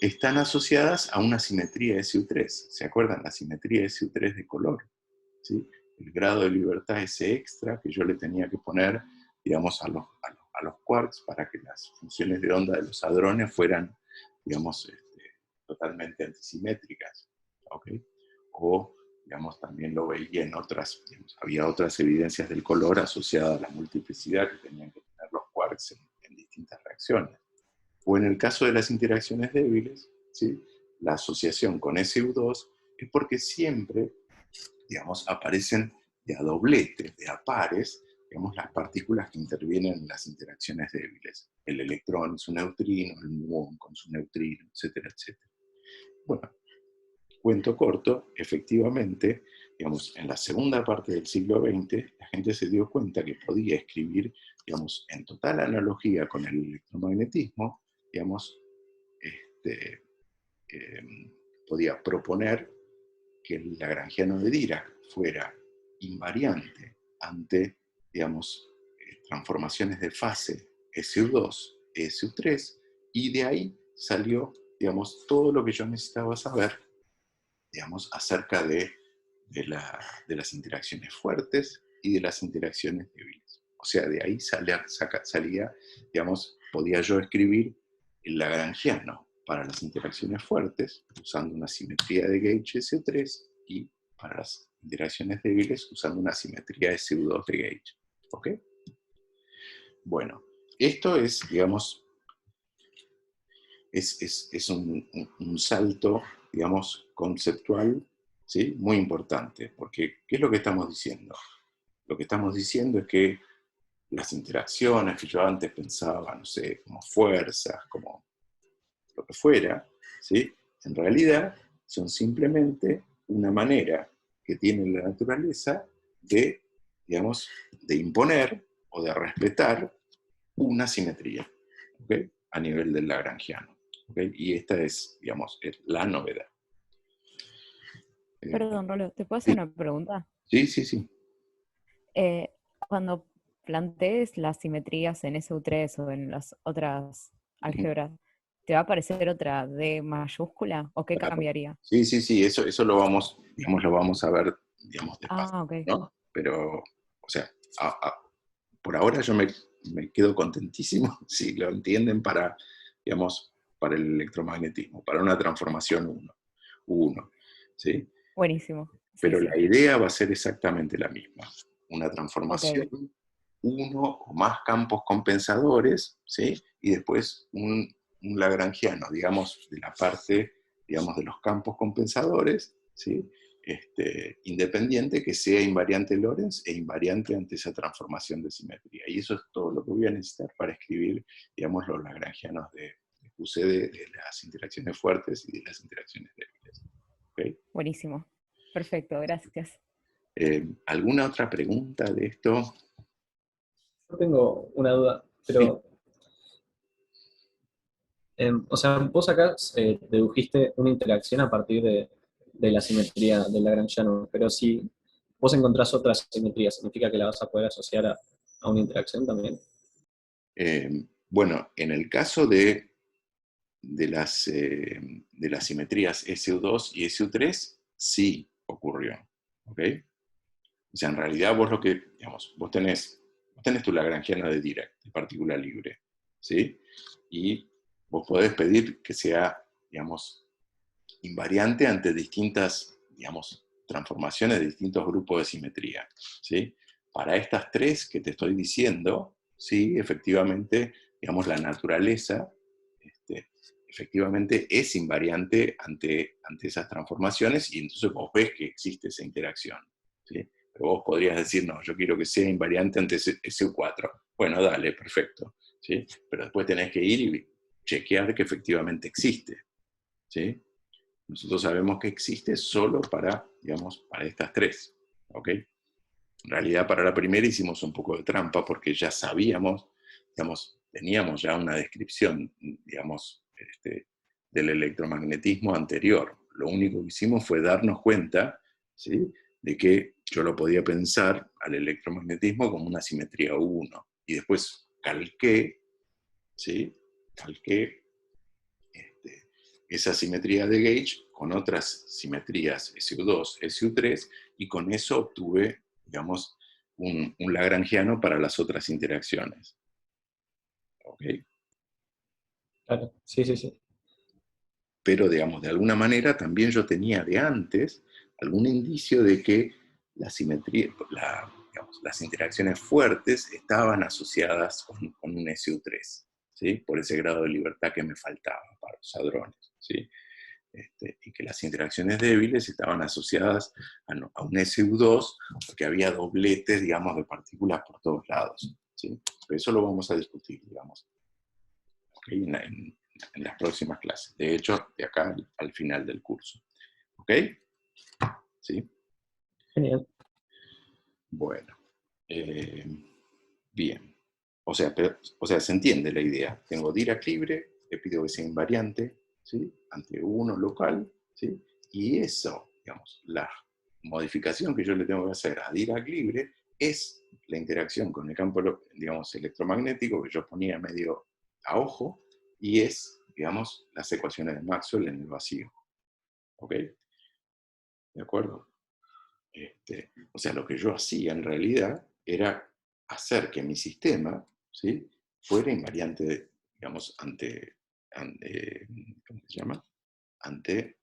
están asociadas a una simetría SU3. ¿Se acuerdan? La simetría SU3 de color, ¿sí? El grado de libertad ese extra que yo le tenía que poner, digamos, a los quarks para que las funciones de onda de los hadrones fueran, digamos, totalmente antisimétricas, ¿ok? O, digamos, también lo veía en otras, digamos, había otras evidencias del color asociadas a la multiplicidad que tenían que tener los quarks en distintas reacciones. O en el caso de las interacciones débiles, ¿sí?, la asociación con SU2 es porque siempre, digamos, aparecen de a dobletes, de a pares, digamos, las partículas que intervienen en las interacciones débiles. El electrón y su neutrino, el muón con su neutrino, etcétera, etcétera. Bueno, cuento corto, efectivamente, digamos, en la segunda parte del siglo XX, la gente se dio cuenta que podía escribir, digamos, en total analogía con el electromagnetismo, digamos, podía proponer que el lagrangiano de Dirac fuera invariante ante, digamos, transformaciones de fase SU2, SU3, y de ahí salió, digamos, todo lo que yo necesitaba saber, digamos, acerca de las interacciones fuertes y de las interacciones débiles. O sea, de ahí salía, digamos, podía yo escribir el lagrangiano para las interacciones fuertes usando una simetría de gauge SU3 y para las interacciones débiles usando una simetría SU2 de gauge. ¿Ok? Bueno, esto es, digamos, es un salto, digamos, conceptual, ¿sí?, muy importante, porque ¿qué es lo que estamos diciendo? Lo que estamos diciendo es que las interacciones que yo antes pensaba, no sé, como fuerzas, como lo que fuera, ¿sí?, en realidad son simplemente una manera que tiene la naturaleza de, digamos, de imponer o de respetar una simetría, ¿ok?, a nivel del lagrangiano. ¿ok? Y esta es, digamos, es la novedad. Perdón, Rolo, ¿te puedo hacer Sí, una pregunta? sí, sí, sí. Cuando plantees las simetrías en SU3 o en las otras Ujú. álgebras, ¿te va a aparecer otra D mayúscula o qué Claro. cambiaría? Sí, sí, sí, eso lo vamos, digamos, lo vamos a ver, digamos, despacio, Ah, ok. ¿no? Pero, o sea, por ahora yo me quedo contentísimo si lo entienden para, digamos, para el electromagnetismo, para una transformación uno, ¿sí? Buenísimo. Sí, Pero sí. la idea va a ser exactamente la misma. Una Ok, transformación, uno o más campos compensadores, ¿sí? Y después un lagrangiano, digamos, de la parte, digamos, de los campos compensadores, ¿sí? Independiente que sea invariante Lorentz e invariante ante esa transformación de simetría. Y eso es todo lo que voy a necesitar para escribir, digamos, los lagrangianos de QCD, de las interacciones fuertes y de las interacciones débiles. ¿Ok? buenísimo. Perfecto, gracias. ¿Alguna otra pregunta de esto? Yo tengo una duda, Sí. pero, o sea, vos acá dedujiste una interacción a partir de la simetría del lagrangiano, pero si vos encontrás otra simetría, ¿significa que la vas a poder asociar a una interacción también? Bueno, en el caso de las simetrías SU2 y SU3, sí ocurrió. ¿Ok? O sea, en realidad vos lo que, digamos, vos tenés tu lagrangiano de Dirac, de partícula libre, ¿sí? Y vos podés pedir que sea, digamos, invariante ante distintas, digamos, transformaciones de distintos grupos de simetría, ¿sí? Para estas tres que te estoy diciendo, sí, efectivamente, digamos, la naturaleza, efectivamente es invariante ante esas transformaciones y entonces vos ves que existe esa interacción, ¿sí? Pero vos podrías decir, no, yo quiero que sea invariante ante SU4. Bueno, dale, perfecto, ¿sí? Pero después tenés que ir y chequear que efectivamente existe, ¿sí? Nosotros sabemos que existe solo para, digamos, para estas tres, ¿ok? En realidad para la primera hicimos un poco de trampa porque ya sabíamos, digamos, teníamos ya una descripción, digamos, del electromagnetismo anterior. Lo único que hicimos fue darnos cuenta, ¿sí?, de que yo lo podía pensar al electromagnetismo como una simetría 1. Y después calqué, ¿sí? Calqué esa simetría de gauge con otras simetrías SU2, SU3, y con eso obtuve, digamos, un lagrangiano para las otras interacciones. ¿Ok? Claro, sí, sí, sí. Pero, digamos, de alguna manera también yo tenía de antes algún indicio de que la simetría, digamos, las interacciones fuertes estaban asociadas con un SU3, ¿sí? Por ese grado de libertad que me faltaba para los hadrones, ¿sí? Y que las interacciones débiles estaban asociadas a un SU2, porque había dobletes, digamos, de partículas por todos lados, ¿sí? Pero eso lo vamos a discutir, digamos, ¿okay? En las próximas clases. De hecho, de acá al final del curso. ¿Ok? ¿Sí? Genial. Bueno. eh, bien. O sea, se entiende la idea. Tengo Dirac libre, le pido que sea invariante, ¿sí? Ante uno local, ¿sí? Y eso, digamos, la modificación que yo le tengo que hacer a Dirac libre es la interacción con el campo, digamos, electromagnético que yo ponía medio a ojo, y es, digamos, las ecuaciones de Maxwell en el vacío. ¿Ok? ¿De acuerdo? O sea, lo que yo hacía en realidad era hacer que mi sistema, ¿sí?, fuera invariante, digamos, ¿cómo se llama? Ante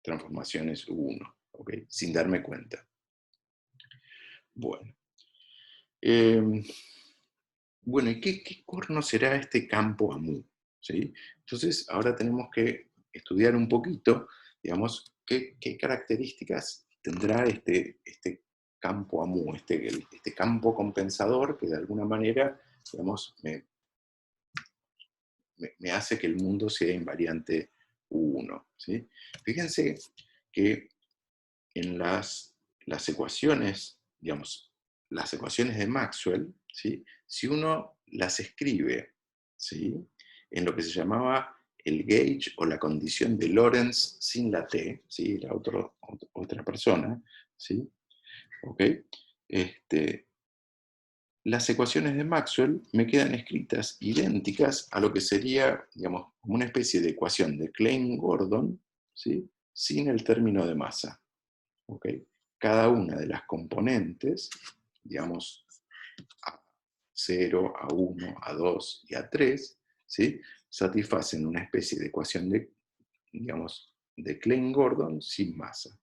transformaciones U1, ¿ok? Sin darme cuenta. Bueno. Bueno, ¿y qué corno será este campo AMU? ¿Sí? Entonces, ahora tenemos que estudiar un poquito, digamos, qué características tendrá este campo AMU, este campo compensador que de alguna manera, digamos, me hace que el mundo sea invariante U1. ¿Sí? Fíjense que en las ecuaciones, digamos, las ecuaciones de Maxwell, ¿sí?, si uno las escribe, ¿sí?, en lo que se llamaba el gauge o la condición de Lorentz sin la T, ¿sí? Era otra persona, ¿sí? ¿Ok? Las ecuaciones de Maxwell me quedan escritas idénticas a lo que sería, digamos, como una especie de ecuación de Klein-Gordon, ¿sí? Sin el término de masa. ¿Ok? Cada una de las componentes, digamos, A0, A1, A2 y A3, ¿sí? Satisfacen una especie de ecuación de, digamos, de Klein-Gordon sin masa.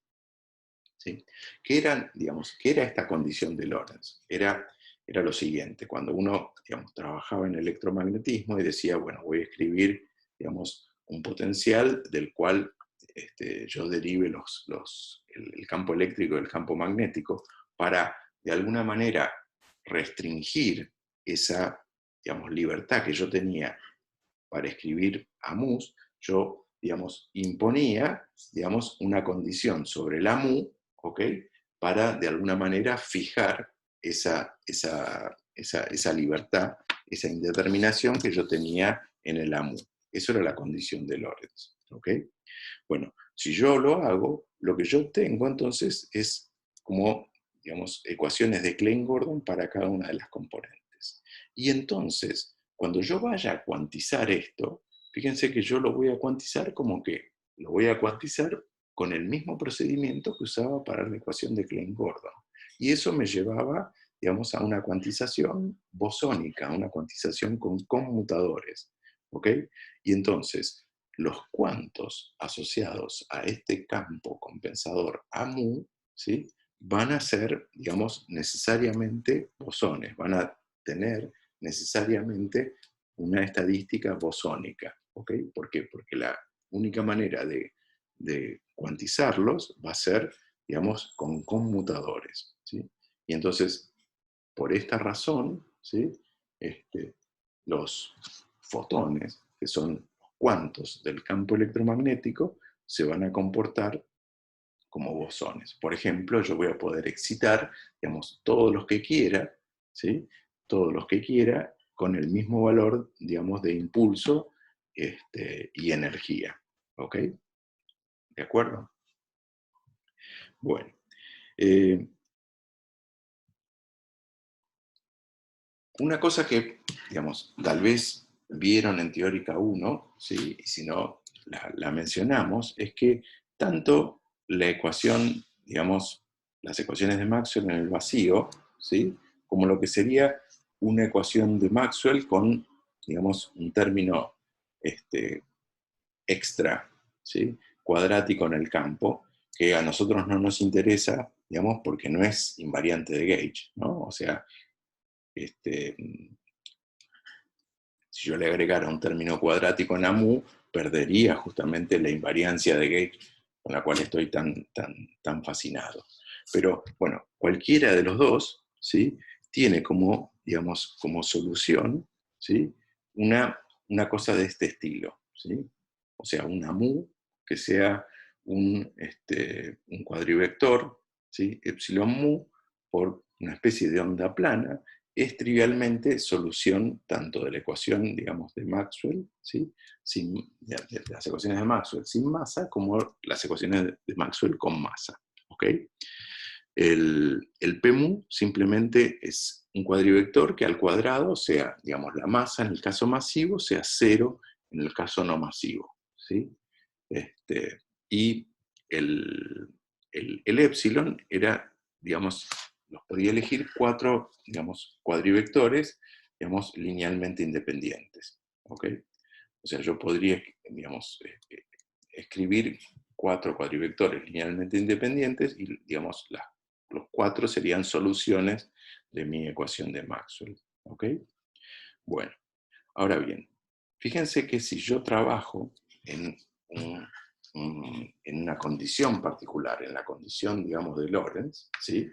¿Sí? ¿Qué era esta condición de Lorentz? Era lo siguiente: cuando uno, digamos, trabajaba en electromagnetismo y decía, bueno, voy a escribir, digamos, un potencial del cual yo derive el campo eléctrico del campo magnético para, de alguna manera, restringir esa, digamos, libertad que yo tenía para escribir a mus, yo, digamos, imponía, digamos, una condición sobre la mu, ¿ok? Para, de alguna manera, fijar esa libertad, esa indeterminación que yo tenía en el AMU. Eso era la condición de Lorentz, ¿ok? Bueno, si yo lo hago, lo que yo obtengo entonces es como, digamos, ecuaciones de Klein-Gordon para cada una de las componentes. Y entonces, cuando yo vaya a cuantizar esto, fíjense que yo lo voy a cuantizar como que lo voy a cuantizar con el mismo procedimiento que usaba para la ecuación de Klein-Gordon. Y eso me llevaba, digamos, a una cuantización bosónica, una cuantización con conmutadores. ¿Ok? Y entonces, los cuantos asociados a este campo compensador AMU, ¿sí? Van a ser, digamos, necesariamente bosones, van a tener necesariamente una estadística bosónica. ¿Ok? ¿Por qué? Porque la única manera de cuantizarlos va a ser, digamos, con conmutadores. ¿Sí? Y entonces, por esta razón, ¿sí? Los fotones, que son cuantos del campo electromagnético, se van a comportar como bosones. Por ejemplo, yo voy a poder excitar, digamos, todos los que quiera, ¿sí? Todos los que quiera, con el mismo valor, digamos, de impulso y energía. ¿Ok? ¿De acuerdo? Bueno. Una cosa que, digamos, tal vez vieron en Teórica 1, ¿sí? Y si no la mencionamos, es que tanto la ecuación, digamos, las ecuaciones de Maxwell en el vacío, ¿sí? Como lo que sería una ecuación de Maxwell con, digamos, un término extra, ¿sí? Cuadrático en el campo, que a nosotros no nos interesa, digamos, porque no es invariante de gauge, ¿no? O sea, si yo le agregara un término cuadrático en AMU, perdería justamente la invariancia de gauge con la cual estoy tan fascinado. Pero, bueno, cualquiera de los dos, ¿sí? Tiene como, digamos, como solución, ¿sí? Una cosa de este estilo, ¿sí? O sea, un AMU que sea un cuadrivector, ¿sí? Epsilon mu por una especie de onda plana, es trivialmente solución tanto de la ecuación, digamos, de Maxwell, ¿sí? De las ecuaciones de Maxwell sin masa, como las ecuaciones de Maxwell con masa. ¿Ok? El PMU simplemente es un cuadrivector que al cuadrado sea, digamos, la masa en el caso masivo sea 0 en el caso no masivo. ¿Sí? Y el epsilon era, digamos, los podía elegir 4, digamos, cuadrivectores, digamos, linealmente independientes. ¿Ok? O sea, yo podría, digamos, escribir 4 cuadrivectores linealmente independientes y, digamos, los 4 serían soluciones de mi ecuación de Maxwell. ¿Ok? Bueno, ahora bien, fíjense que si yo trabajo en una condición particular, en la condición, digamos, de Lorentz, ¿sí?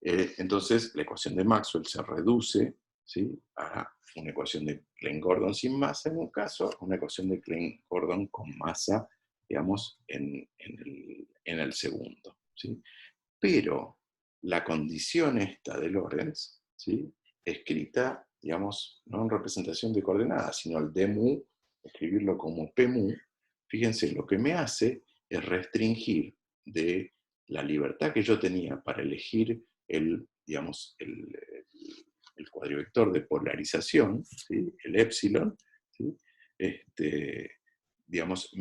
Entonces la ecuación de Maxwell se reduce, ¿sí? A una ecuación de Klein-Gordon sin masa en un caso, a una ecuación de Klein-Gordon con masa, digamos, en el segundo. ¿Sí? Pero la condición esta de Lorentz, ¿sí? Escrita, digamos, no en representación de coordenadas, sino el d mu escribirlo como PMU, fíjense, lo que me hace es restringir de la libertad que yo tenía para elegir digamos, el cuadrivector de polarización, ¿sí? El epsilon, ¿sí? Digamos,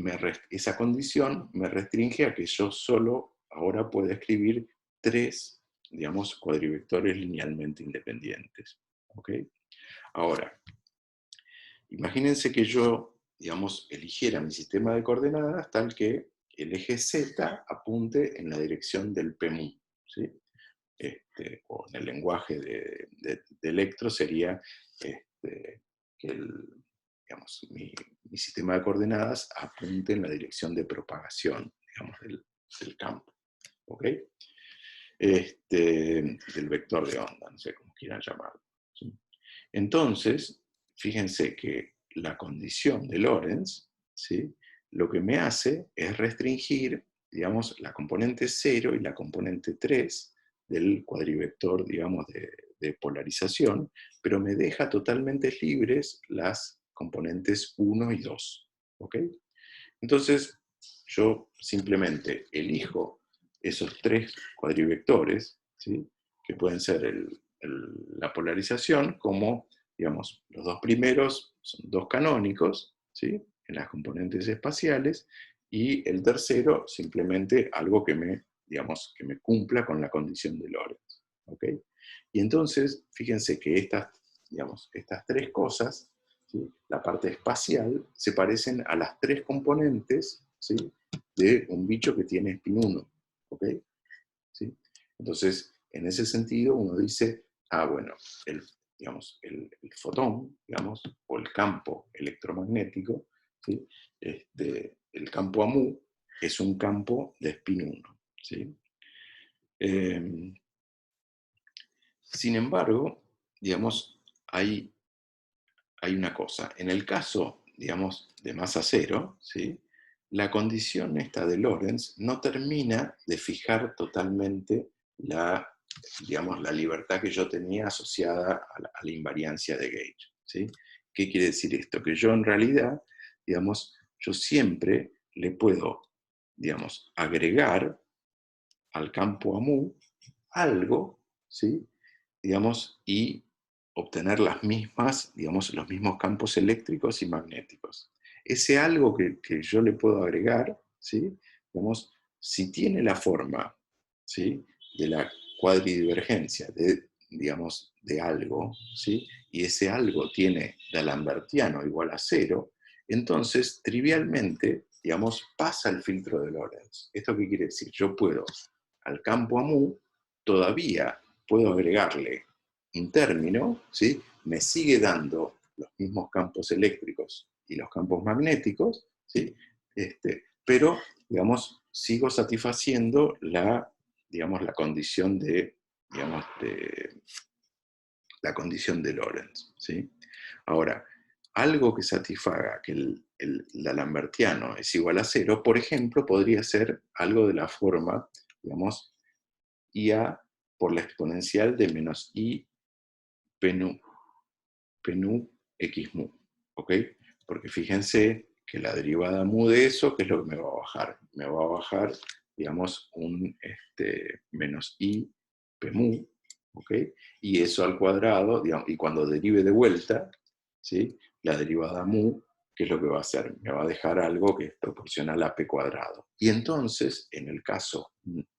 esa condición me restringe a que yo solo ahora pueda escribir 3, digamos, cuadrivectores linealmente independientes. ¿Ok? Ahora, imagínense que yo, digamos, eligiera mi sistema de coordenadas tal que el eje Z apunte en la dirección del PMU, ¿sí? O en el lenguaje de Electro sería que digamos, mi sistema de coordenadas apunte en la dirección de propagación, digamos, del campo. ¿Ok? Del vector de onda, no sé cómo quieran llamarlo. ¿Sí? Entonces, fíjense que la condición de Lorentz, ¿sí? Lo que me hace es restringir, digamos, la componente 0 y la componente 3 del cuadrivector, digamos, de polarización, pero me deja totalmente libres las componentes 1 y 2. ¿Ok? Entonces, yo simplemente elijo esos 3 cuadrivectores, ¿sí? Que pueden ser la polarización, como, digamos, los 2 primeros son 2 canónicos, ¿sí? En las componentes espaciales, y el tercero simplemente algo que digamos, que me cumpla con la condición de Lorentz. ¿Ok? Y entonces, fíjense que digamos, estas 3 cosas, ¿sí? La parte espacial, se parecen a las 3 componentes, ¿sí? De un bicho que tiene spin 1. ¿Ok? ¿Sí? Entonces, en ese sentido, uno dice, bueno, digamos, el fotón, digamos, o el campo electromagnético, ¿sí? El campo AMU es un campo de spin 1. ¿Sí? Sin embargo, digamos, hay una cosa. En el caso, digamos, de masa cero, ¿sí? La condición esta de Lorentz no termina de fijar totalmente digamos, la libertad que yo tenía asociada a la invariancia de Gauge. ¿Sí? ¿Qué quiere decir esto? Que yo en realidad, digamos, yo siempre le puedo, digamos, agregar al campo AMU algo, ¿sí? Digamos, y obtener las mismas, digamos, los mismos campos eléctricos y magnéticos. Ese algo que yo le puedo agregar, ¿sí? Digamos, si tiene la forma, ¿sí? De la cuadridivergencia, digamos, de algo, ¿sí? Y ese algo tiene D'Alembertiano igual a 0, entonces, trivialmente, digamos, pasa el filtro de Lorentz. ¿Esto qué quiere decir? Yo puedo, al campo AMU, todavía puedo agregarle un término, ¿sí? Me sigue dando los mismos campos eléctricos y los campos magnéticos, ¿sí? Pero, digamos, sigo satisfaciendo digamos, la condición digamos, la condición de Lorentz, ¿sí? Ahora, algo que satisfaga que el D'Alembertiano es igual a 0, por ejemplo, podría ser algo de la forma, digamos, IA por la exponencial de menos I PNU x mu, ¿ok? Porque fíjense que la derivada mu de eso, ¿qué es lo que me va a bajar? Me va a bajar, digamos, un menos I PMU, ¿ok? Y eso al cuadrado, digamos, y cuando derive de vuelta, ¿sí? La derivada mu, ¿qué es lo que va a hacer? Me va a dejar algo que es proporcional a p cuadrado. Y entonces, en el caso,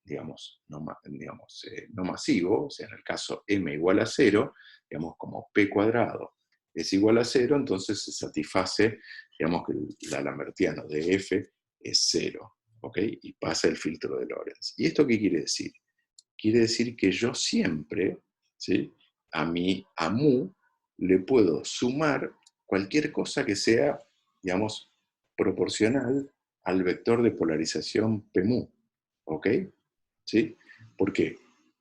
digamos, no masivo, o sea, en el caso m igual a 0, digamos, como p cuadrado es igual a 0, entonces se satisface, digamos, que el D'Alembertiano de f es 0, ¿ok? Y pasa el filtro de Lorentz. ¿Y esto qué quiere decir? Quiere decir que yo siempre, ¿sí? A mu le puedo sumar cualquier cosa que sea, digamos, proporcional al vector de polarización PMU, ¿ok? ¿Sí? ¿Por qué?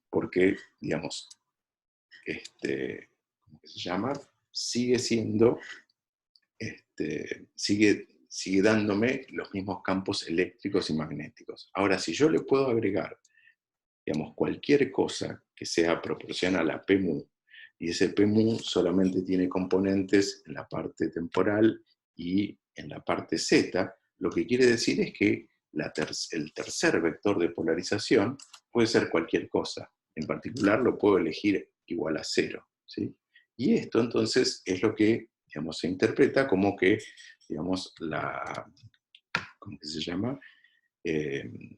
Porque, digamos, ¿cómo se llama? Sigue siendo, sigue dándome los mismos campos eléctricos y magnéticos. Ahora, si yo le puedo agregar, digamos, cualquier cosa que sea proporcional a PMU, y ese PMU solamente tiene componentes en la parte temporal y en la parte Z, lo que quiere decir es que el tercer vector de polarización puede ser cualquier cosa. En particular lo puedo elegir igual a 0. ¿Sí? Y esto entonces es lo que, digamos, se interpreta como que, digamos, ¿cómo que se llama? En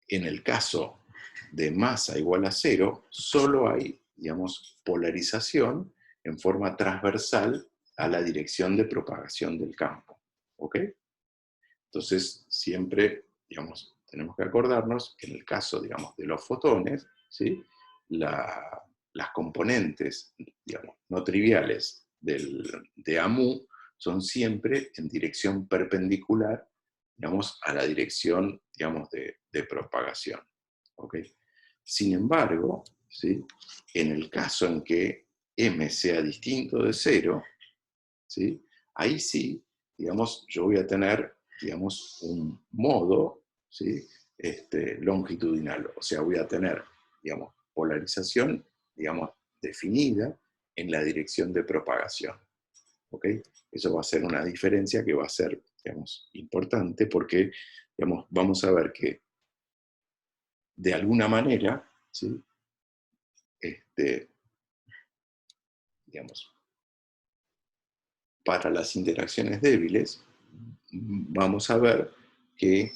el caso de masa igual a 0, solo hay, digamos, polarización en forma transversal a la dirección de propagación del campo. ¿Ok? Entonces, siempre, digamos, tenemos que acordarnos que en el caso, digamos, de los fotones, ¿sí? Las componentes, digamos, no triviales de AMU son siempre en dirección perpendicular, digamos, a la dirección, digamos, de propagación. ¿Ok? Sin embargo, ¿sí? En el caso en que m sea distinto de 0, ¿sí? Ahí sí, digamos, yo voy a tener, digamos, un modo, ¿sí? Longitudinal, o sea, voy a tener, digamos, polarización, digamos, definida en la dirección de propagación. ¿Ok? Eso va a ser una diferencia que va a ser, digamos, importante porque, digamos, vamos a ver que de alguna manera, ¿sí? Digamos, para las interacciones débiles, vamos a ver que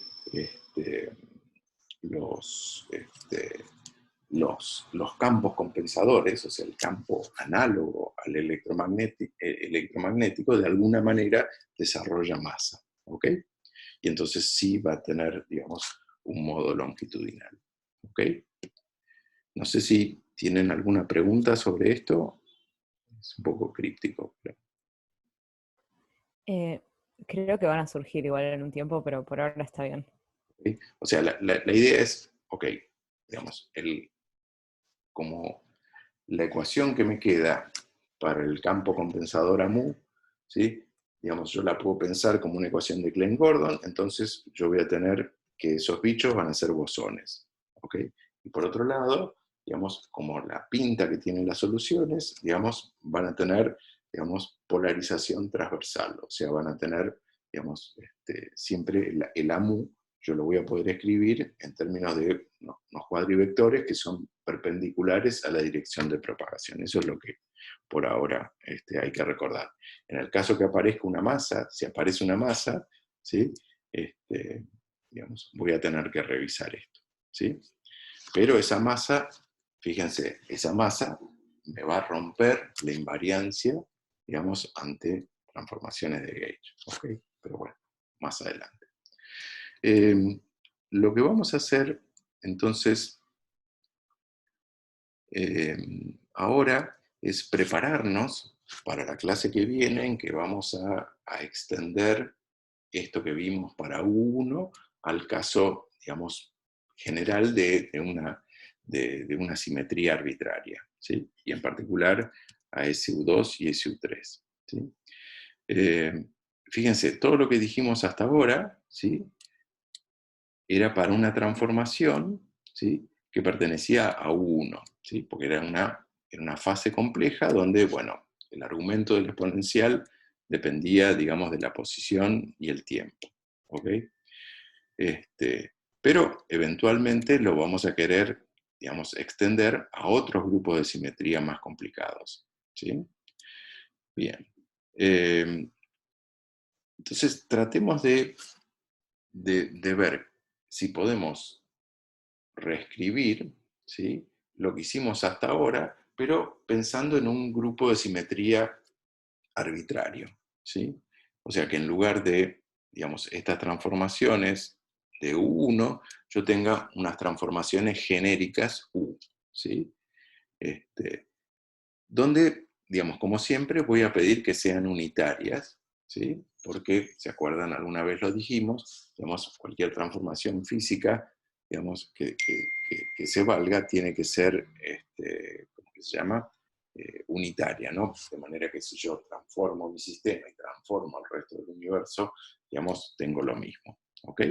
los campos compensadores, o sea, el campo análogo al electromagnético, de alguna manera desarrolla masa. ¿Ok? Y entonces sí va a tener, digamos, un modo longitudinal. ¿Ok? No sé si tienen alguna pregunta sobre esto. Es un poco críptico. Creo que van a surgir igual en un tiempo, pero por ahora está bien. ¿Okay? O sea, la idea es, ok, digamos, como la ecuación que me queda para el campo compensador AMU, ¿sí? Digamos, yo la puedo pensar como una ecuación de Klein-Gordon, entonces yo voy a tener que esos bichos van a ser bosones. ¿Ok? Y por otro lado, digamos, como la pinta que tienen las soluciones, digamos, van a tener, digamos, polarización transversal, o sea, van a tener, digamos, siempre el AMU, yo lo voy a poder escribir en términos de unos cuadrivectores que son perpendiculares a la dirección de propagación. Eso es lo que por ahora hay que recordar. En el caso que aparezca una masa, si aparece una masa, ¿sí? Digamos, voy a tener que revisar esto. ¿Sí? Pero esa masa, fíjense, esa masa me va a romper la invariancia, digamos, ante transformaciones de gauge. ¿Ok? Pero bueno, más adelante. Lo que vamos a hacer, entonces, ahora es prepararnos para la clase que viene, en que vamos a extender esto que vimos para U1 al caso, digamos, general de una simetría arbitraria, ¿sí? Y en particular a SU2 y SU3. ¿Sí? Fíjense, todo lo que dijimos hasta ahora, ¿sí? Era para una transformación, ¿sí? Que pertenecía a U1, ¿sí? Porque era una fase compleja donde, bueno, el argumento del exponencial dependía, digamos, de la posición y el tiempo. ¿Ok? Pero eventualmente lo vamos a querer, digamos, extender a otros grupos de simetría más complicados. ¿Sí? Bien. Entonces, tratemos de ver si podemos reescribir, ¿sí? Lo que hicimos hasta ahora, pero pensando en un grupo de simetría arbitrario. ¿Sí? O sea, que en lugar de, digamos, estas transformaciones de U1, yo tenga unas transformaciones genéricas U. ¿Sí? Donde, digamos, como siempre, voy a pedir que sean unitarias, ¿sí? Porque, ¿se acuerdan? Alguna vez lo dijimos, digamos, cualquier transformación física, digamos, que se valga, tiene que ser, ¿cómo que se llama? Unitaria, ¿no? De manera que si yo transformo mi sistema y transformo el resto del universo, digamos, tengo lo mismo, ¿ok?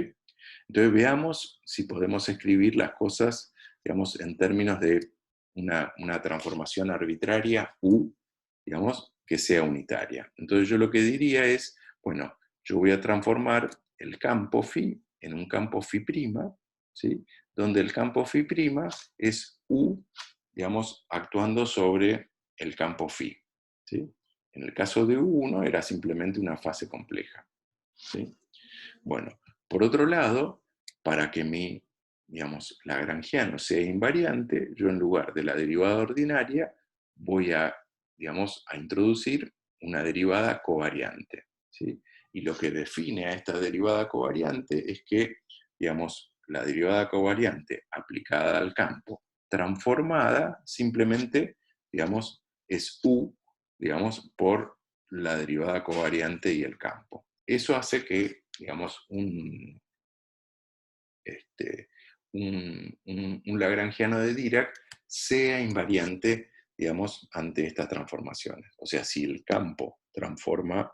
Entonces veamos si podemos escribir las cosas, digamos, en términos de una transformación arbitraria U, digamos, que sea unitaria. Entonces yo lo que diría es, Bueno, yo voy a transformar el campo phi en un campo phi', ¿sí? Donde el campo phi' es U, digamos, actuando sobre el campo phi, ¿sí? En el caso de U1 era simplemente una fase compleja, ¿sí? Bueno, por otro lado, para que mi, digamos, lagrangiano sea invariante, yo en lugar de la derivada ordinaria voy a, digamos, a introducir una derivada covariante, ¿sí? Y lo que define a esta derivada covariante es que, digamos, la derivada covariante aplicada al campo, transformada, simplemente, digamos, es U, digamos, por la derivada covariante y el campo. Eso hace que, digamos, un lagrangiano de Dirac sea invariante, digamos, ante estas transformaciones. O sea, si el campo transforma,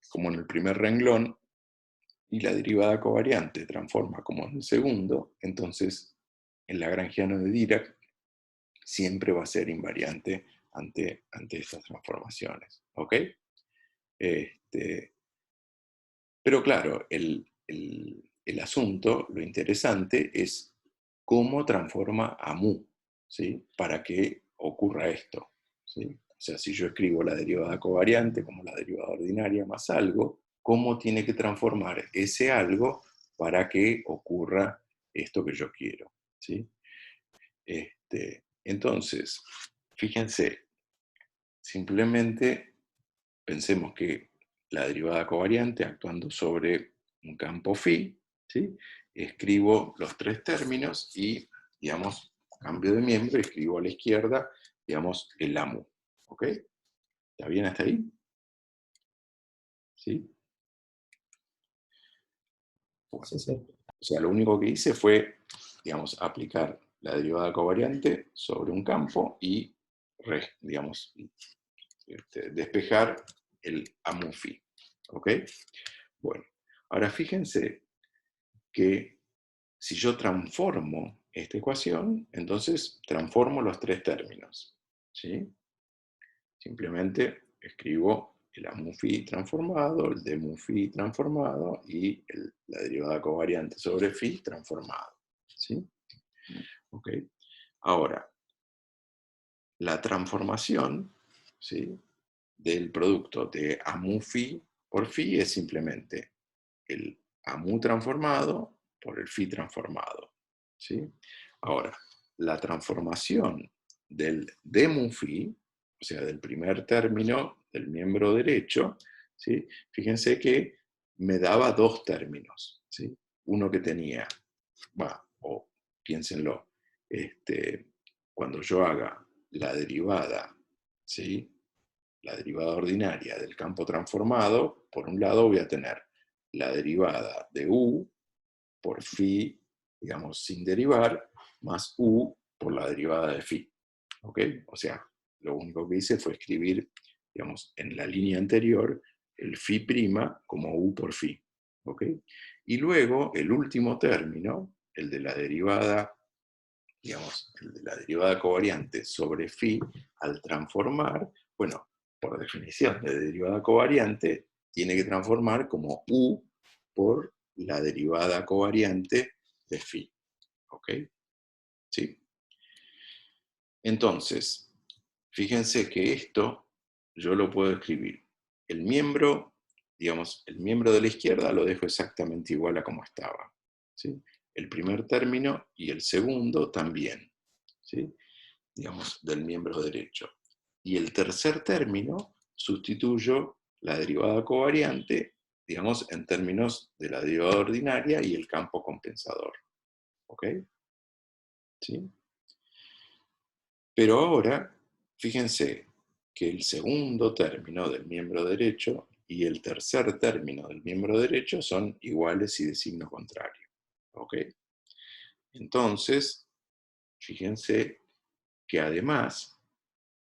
como en el primer renglón, y la derivada covariante transforma como en el segundo, entonces el lagrangiano de Dirac siempre va a ser invariante ante estas transformaciones. ¿Ok? Pero claro, el asunto, lo interesante, es cómo transforma a mu, ¿sí? Para que ocurra esto, ¿sí? O sea, si yo escribo la derivada covariante como la derivada ordinaria más algo, ¿cómo tiene que transformar ese algo para que ocurra esto que yo quiero, ¿sí? Entonces, fíjense, simplemente pensemos que la derivada covariante actuando sobre un campo phi, ¿sí? Escribo los tres términos y, digamos, cambio de miembro y escribo a la izquierda, digamos, el AMU. ¿Ok? ¿Está bien hasta ahí? ¿Sí? Bueno, Sí, sí. o sea, lo único que hice fue, digamos, aplicar la derivada covariante sobre un campo y, digamos, despejar el AMU phi. ¿Ok? Bueno, ahora fíjense que si yo transformo esta ecuación, entonces transformo los tres términos, ¿sí? Simplemente escribo el AMU phi transformado, el DMU phi transformado y la derivada covariante sobre phi transformado, ¿sí? Ok. Ahora, la transformación, ¿sí?, del producto de AMU phi por phi es simplemente el AMU transformado por el phi transformado, ¿sí? Ahora, la transformación del DMU phi, o sea, del primer término del miembro derecho, ¿sí? Fíjense que me daba dos términos, ¿sí? Uno que tenía, o piénsenlo, cuando yo haga la derivada, ¿sí?, la derivada ordinaria del campo transformado, por un lado voy a tener la derivada de U por phi, digamos, sin derivar, más U por la derivada de phi. ¿Ok? O sea, lo único que hice fue escribir, digamos, en la línea anterior, el phi' como U por phi. ¿Ok? Y luego, el último término, el de la derivada, digamos, el de la derivada covariante sobre phi, al transformar, bueno, por definición de derivada covariante, tiene que transformar como U por la derivada covariante de phi. ¿Ok? ¿Sí? Entonces, fíjense que esto yo lo puedo escribir. El miembro, digamos, el miembro de la izquierda lo dejo exactamente igual a como estaba, ¿sí? El primer término y el segundo también, ¿sí?, digamos, del miembro derecho. Y el tercer término sustituyo la derivada covariante, digamos, en términos de la derivada ordinaria y el campo compensador. ¿Ok? ¿Sí? Pero ahora, fíjense que el segundo término del miembro derecho y el tercer término del miembro derecho son iguales y de signo contrario. ¿Ok? Entonces, fíjense que además,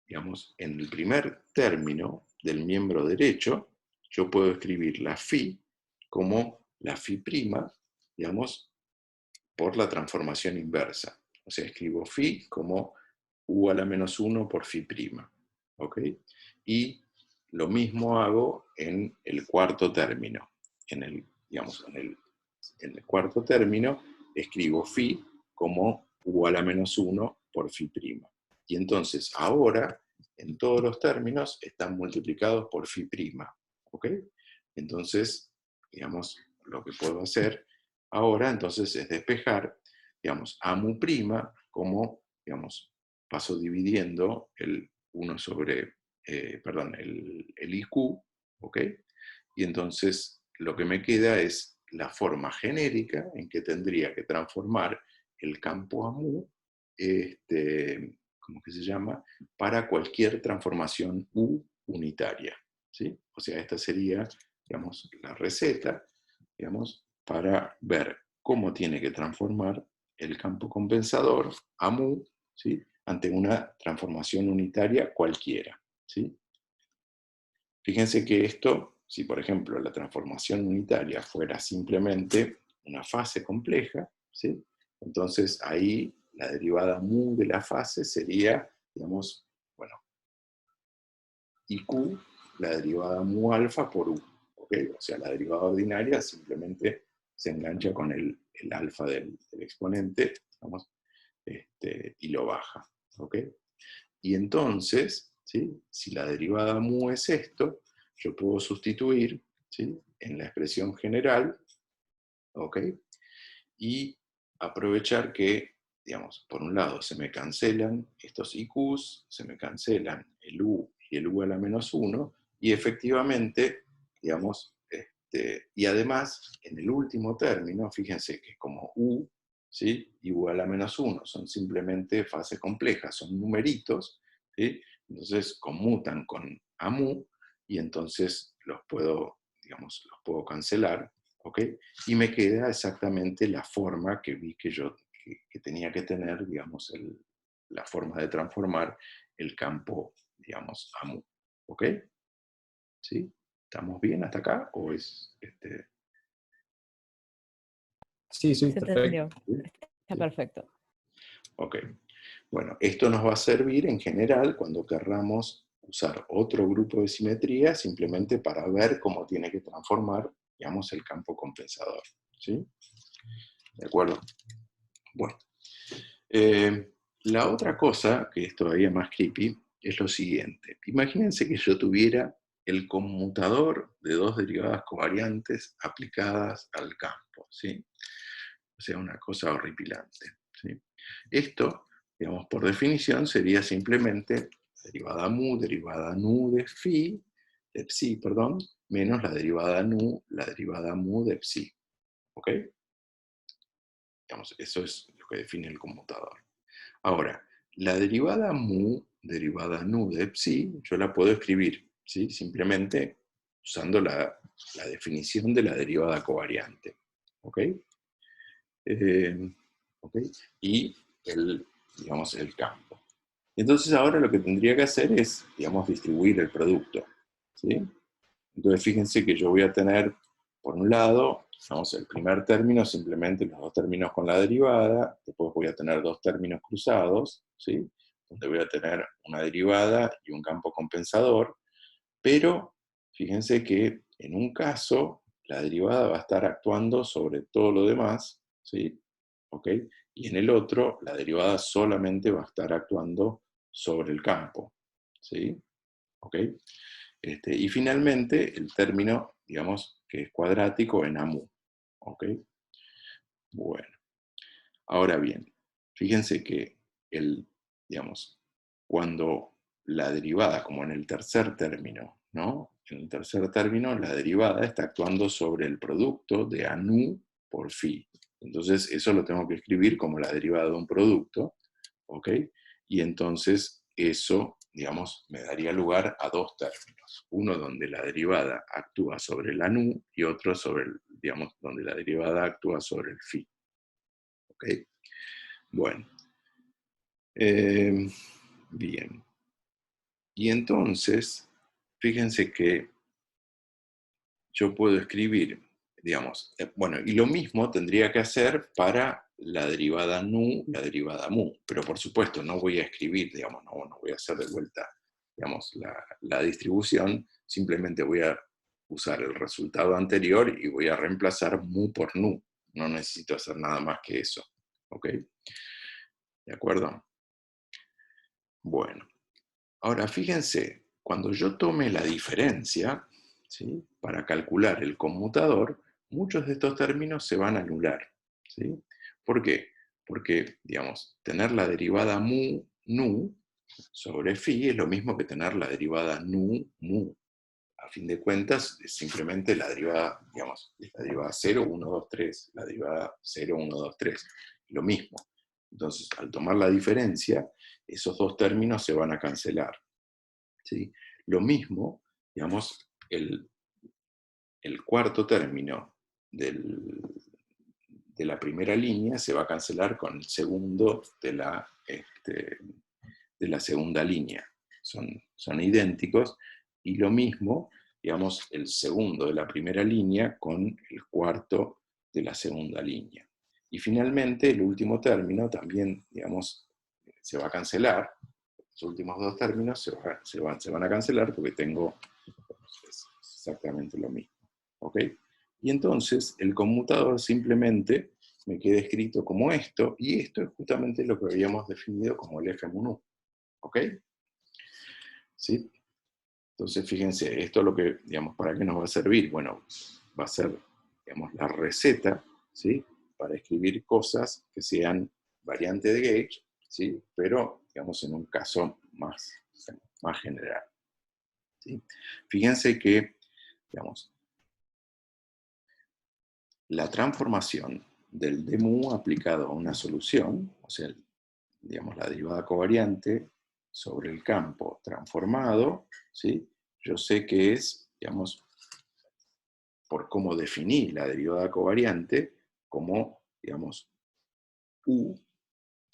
digamos, en el primer término del miembro derecho, yo puedo escribir la phi como la phi', digamos, por la transformación inversa. O sea, escribo phi como U a la menos 1 por phi'. ¿Ok? Y lo mismo hago en el cuarto término. Digamos, en el cuarto término escribo phi como igual a -1 por phi'. Y entonces ahora, en todos los términos, están multiplicados por phi'. ¿Ok? Entonces, digamos, lo que puedo hacer ahora entonces es despejar, digamos, a mu' como, digamos, paso dividiendo el 1 sobre, el IQ, ¿ok? Y entonces lo que me queda es la forma genérica en que tendría que transformar el campo a mu, ¿cómo que se llama? Para cualquier transformación U unitaria, ¿sí? O sea, esta sería, digamos, la receta, digamos, para ver cómo tiene que transformar el campo compensador a mu, ¿sí? Ante una transformación unitaria cualquiera, ¿sí? Fíjense que esto, si por ejemplo la transformación unitaria fuera simplemente una fase compleja, ¿sí? Entonces ahí la derivada mu de la fase sería, digamos, bueno, IQ, la derivada mu alfa por U, ¿ok? O sea, la derivada ordinaria simplemente se engancha con el alfa del exponente, digamos, y lo baja, ¿ok? Y entonces, ¿sí? Si la derivada mu es esto, yo puedo sustituir, ¿sí? En la expresión general, ¿ok? Y aprovechar que, digamos, por un lado se me cancelan estos IQs, se me cancelan el U y el U a la -1, y efectivamente, digamos, y además, en el último término, fíjense que como U, ¿sí? Y U a la -1 son simplemente fases complejas, son numeritos, ¿sí? Entonces conmutan con AMU, y entonces los puedo, digamos, los puedo cancelar, ¿ok? Y me queda exactamente la forma que vi que yo que tenía que tener, digamos, la forma de transformar el campo, digamos, AMU. ¿Ok? ¿Sí? ¿Estamos bien hasta acá? ¿O es Sí, sí, Se perfecto. entendió. ¿sí? Está perfecto. Ok. Bueno, esto nos va a servir en general cuando querramos usar otro grupo de simetría simplemente para ver cómo tiene que transformar, digamos, el campo compensador. ¿Sí? ¿De acuerdo? Bueno. La otra cosa, que es todavía más creepy, es lo siguiente. Imagínense que yo tuviera el conmutador de dos derivadas covariantes aplicadas al campo, ¿sí? O sea, una cosa horripilante, ¿sí? Esto, digamos, por definición, sería simplemente derivada mu, derivada nu de psi, perdón, menos la derivada nu, la derivada mu de psi, ¿ok? Digamos, eso es lo que define el conmutador. Ahora, la derivada mu, derivada nu de psi, yo la puedo escribir, ¿sí? Simplemente usando la definición de la derivada covariante. ¿Ok? ¿Ok? Y digamos, el campo. Entonces ahora lo que tendría que hacer es, digamos, distribuir el producto. ¿Sí? Entonces fíjense que yo voy a tener, por un lado, vamos, el primer término, simplemente los dos términos con la derivada, después voy a tener dos términos cruzados, ¿sí? Donde voy a tener una derivada y un campo compensador, pero fíjense que en un caso la derivada va a estar actuando sobre todo lo demás, ¿sí? ¿Ok? Y en el otro la derivada solamente va a estar actuando sobre el campo, ¿sí? ¿Ok? Y finalmente, el término, digamos, que es cuadrático en AMU. ¿Ok? Bueno. Ahora bien, fíjense que digamos, cuando la derivada, como en el tercer término, ¿no? En el tercer término, la derivada está actuando sobre el producto de ANU por phi. Entonces, eso lo tengo que escribir como la derivada de un producto, ¿ok? Y entonces, eso, digamos, me daría lugar a dos términos. Uno donde la derivada actúa sobre el ANU y otro sobre, digamos, donde la derivada actúa sobre el phi. ¿Ok? Bueno. Bien. Y entonces, fíjense que yo puedo escribir, digamos, bueno, y lo mismo tendría que hacer para la derivada nu, la derivada mu, pero por supuesto no voy a escribir, digamos, no voy a hacer de vuelta digamos, la distribución, simplemente voy a usar el resultado anterior y voy a reemplazar mu por nu. No necesito hacer nada más que eso. ¿Ok? ¿De acuerdo? Bueno, ahora fíjense, cuando yo tome la diferencia, ¿sí?, para calcular el conmutador, muchos de estos términos se van a anular. ¿Sí? ¿Por qué? Porque, digamos, tener la derivada mu, nu, sobre phi es lo mismo que tener la derivada nu, mu. A fin de cuentas, es simplemente la derivada, digamos, la derivada 0, 1, 2, 3, la derivada 0, 1, 2, 3, lo mismo. Entonces, al tomar la diferencia, esos dos términos se van a cancelar. ¿Sí? Lo mismo, digamos, el cuarto término de la primera línea se va a cancelar con el segundo de la segunda línea. Son idénticos, y lo mismo, digamos, el segundo de la primera línea con el cuarto de la segunda línea. Y finalmente, el último término también, digamos, se va a cancelar. Los últimos dos términos se van a cancelar porque tengo exactamente lo mismo. ¿Ok? Y entonces el conmutador simplemente me queda escrito como esto, y esto es justamente lo que habíamos definido como el f mu nu. ¿Ok? ¿Sí? Entonces, fíjense, esto es lo que, digamos, ¿para qué nos va a servir? Bueno, va a ser, digamos, la receta, ¿sí?, para escribir cosas que sean variantes de gauge, ¿sí?, pero, digamos, en un caso más general. ¿Sí? Fíjense que, digamos, la transformación del d mu aplicado a una solución, o sea, digamos, la derivada covariante sobre el campo transformado, ¿sí?, yo sé que es, digamos, por cómo definí la derivada covariante, como, digamos, u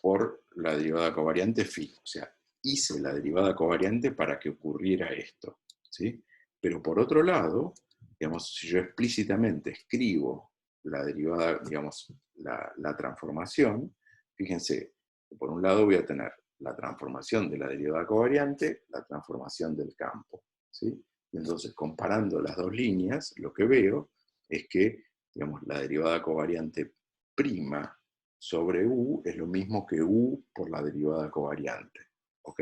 por la derivada covariante phi. O sea, hice la derivada covariante para que ocurriera esto, ¿sí? Pero por otro lado, digamos, si yo explícitamente escribo la derivada, digamos, la transformación, fíjense, por un lado voy a tener la transformación de la derivada covariante, la transformación del campo, ¿sí? Y entonces, comparando las dos líneas, lo que veo es que, digamos, la derivada covariante prima sobre u es lo mismo que u por la derivada covariante. ¿Ok?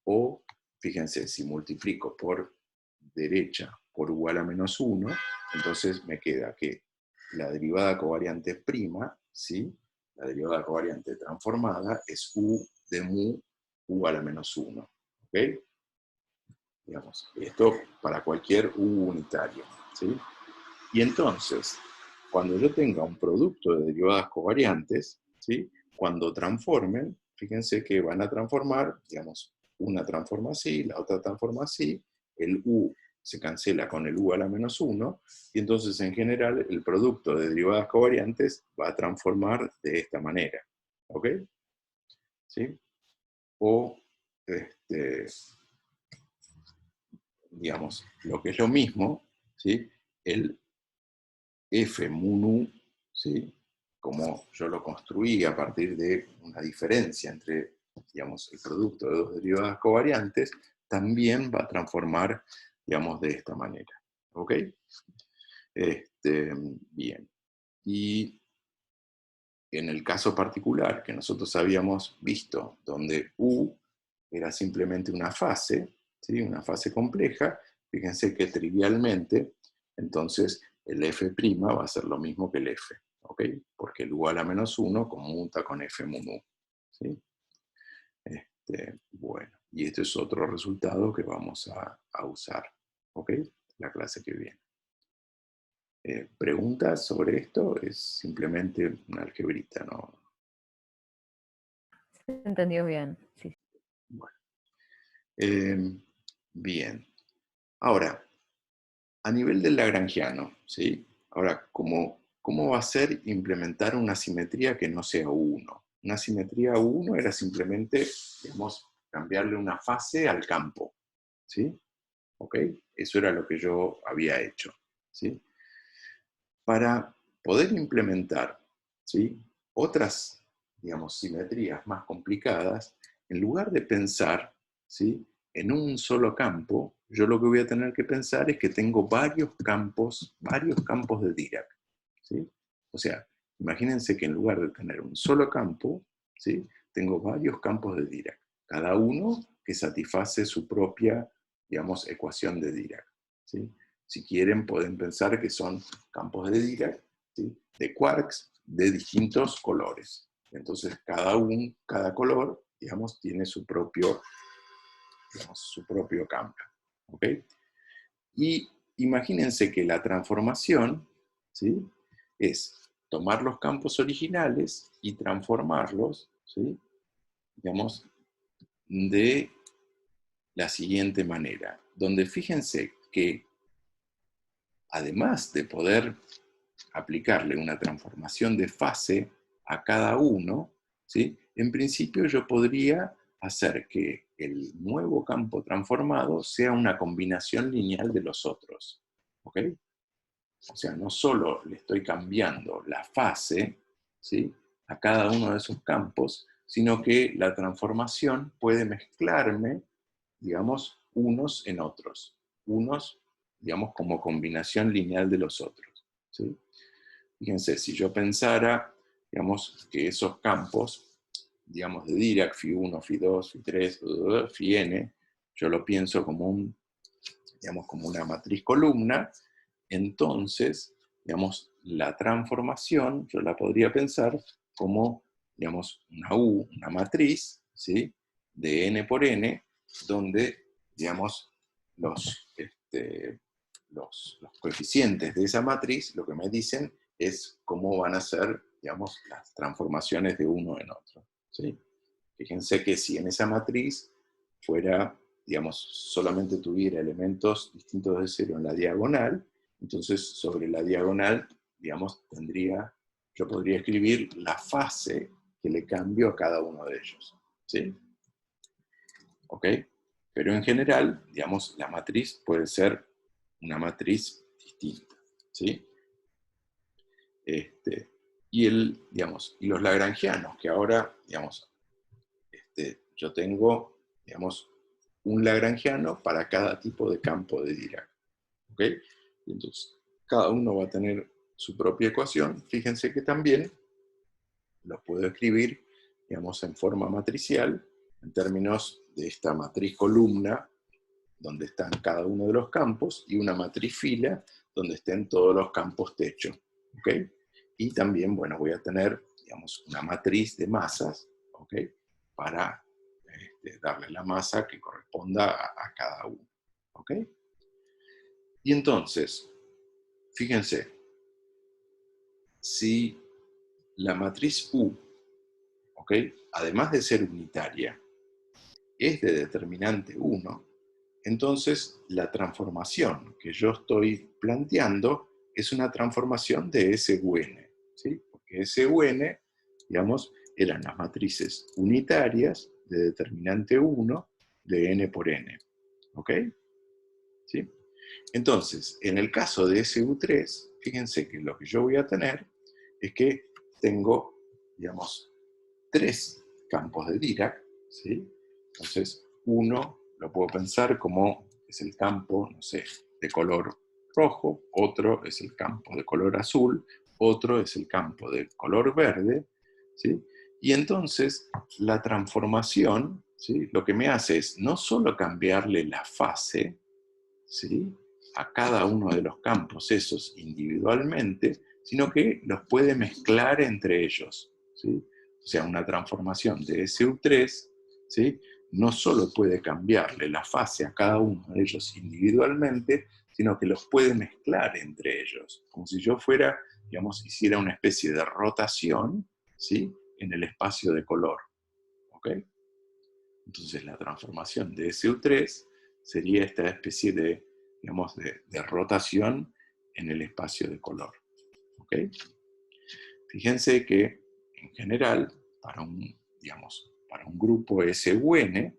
O, fíjense, si multiplico por derecha por u a la menos 1, entonces me queda que la derivada covariante prima, ¿sí?, la derivada covariante transformada, es u de mu u a la menos 1. ¿Ok? Digamos, esto para cualquier u unitario. ¿Sí? Y entonces, cuando yo tenga un producto de derivadas covariantes, ¿sí?, cuando transformen, fíjense que van a transformar, digamos, una transforma así, la otra transforma así, el u se cancela con el u a la menos 1, y entonces en general el producto de derivadas covariantes va a transformar de esta manera. ¿Ok? ¿Sí? O, digamos, lo que es lo mismo, ¿sí?, el f mu nu, ¿sí?, como yo lo construí a partir de una diferencia entre, digamos, el producto de dos derivadas covariantes, también va a transformar, digamos, de esta manera. ¿Ok? Bien. Y en el caso particular que nosotros habíamos visto, donde U era simplemente una fase, ¿sí?, una fase compleja, fíjense que trivialmente, entonces el f' va a ser lo mismo que el f, ¿ok? Porque el u a la menos 1 conmuta con f mu nu, ¿sí? Bueno, y este es otro resultado que vamos a usar, ¿ok? La clase que viene. ¿Preguntas sobre esto? Es simplemente una algebrita, ¿no? Se entendió bien, sí. Bueno. Bien. Ahora, a nivel del lagrangiano, ¿sí? Ahora, ¿cómo va a ser implementar una simetría que no sea U1? Una simetría U1 era simplemente, digamos, cambiarle una fase al campo, ¿sí? ¿Ok? Eso era lo que yo había hecho, ¿sí? Para poder implementar, ¿sí?, otras, digamos, simetrías más complicadas, en lugar de pensar, ¿sí?, en un solo campo, yo lo que voy a tener que pensar es que tengo varios campos de Dirac, ¿sí? O sea, imagínense que en lugar de tener un solo campo, ¿sí?, tengo varios campos de Dirac, cada uno que satisface su propia, digamos, ecuación de Dirac, ¿sí? Si quieren, pueden pensar que son campos de Dirac, ¿sí?, de quarks de distintos colores. Entonces, cada color, digamos, tiene su propio campo. ¿Ok? Y imagínense que la transformación, ¿sí?, es tomar los campos originales y transformarlos, ¿sí?, digamos, de la siguiente manera, donde fíjense que además de poder aplicarle una transformación de fase a cada uno, ¿sí?, en principio yo podría hacer que el nuevo campo transformado sea una combinación lineal de los otros. ¿Ok? O sea, no solo le estoy cambiando la fase, ¿sí?, a cada uno de esos campos, sino que la transformación puede mezclarme, digamos, unos en otros. Unos, digamos, como combinación lineal de los otros, ¿sí? Fíjense, si yo pensara, digamos, que esos campos, digamos, de Dirac, Φ1, Φ2, Φ3, Φn, yo lo pienso como digamos, como una matriz columna, entonces, digamos, la transformación yo la podría pensar como, digamos, una matriz, ¿sí?, de n por n, donde, digamos, los coeficientes de esa matriz lo que me dicen es cómo van a ser, digamos, las transformaciones de uno en otro, ¿sí? Fíjense que si en esa matriz fuera, digamos, solamente tuviera elementos distintos de cero en la diagonal, entonces sobre la diagonal, digamos, yo podría escribir la fase que le cambio a cada uno de ellos, ¿sí? ¿Ok? Pero en general, digamos, la matriz puede ser una matriz distinta, ¿sí? Y los lagrangianos, que ahora, digamos, yo tengo, digamos, un lagrangiano para cada tipo de campo de Dirac. ¿Ok? Y entonces, cada uno va a tener su propia ecuación. Fíjense que también lo puedo escribir, digamos, en forma matricial, en términos de esta matriz columna, donde están cada uno de los campos, y una matriz fila, donde estén todos los campos techo. ¿Ok? Y también, bueno, voy a tener, digamos, una matriz de masas, ¿ok?, para darle la masa que corresponda a cada uno. ¿Ok? Y entonces, fíjense, si la matriz U, ¿ok?, además de ser unitaria, es de determinante 1, entonces la transformación que yo estoy planteando es una transformación de SUN, ¿sí? Porque SUN, digamos, eran las matrices unitarias de determinante 1 de n por n. ¿Ok? ¿Sí? Entonces, en el caso de SU3, fíjense que lo que yo voy a tener es que tengo, digamos, 3 campos de Dirac, ¿sí? Entonces, uno lo puedo pensar como es el campo, no sé, de color rojo, otro es el campo de color azul, otro es el campo de color verde, ¿sí? Y entonces, la transformación, ¿sí?, lo que me hace es no solo cambiarle la fase, ¿sí?, a cada uno de los campos esos individualmente, sino que los puede mezclar entre ellos, ¿sí? O sea, una transformación de SU3, ¿sí?, no solo puede cambiarle la fase a cada uno de ellos individualmente, sino que los puede mezclar entre ellos, como si yo fuera, digamos, hiciera una especie de rotación, ¿sí?, en el espacio de color. ¿Ok? Entonces la transformación de SU3 sería esta especie de, digamos, de rotación en el espacio de color. ¿Ok? Fíjense que, en general, para un grupo SUN,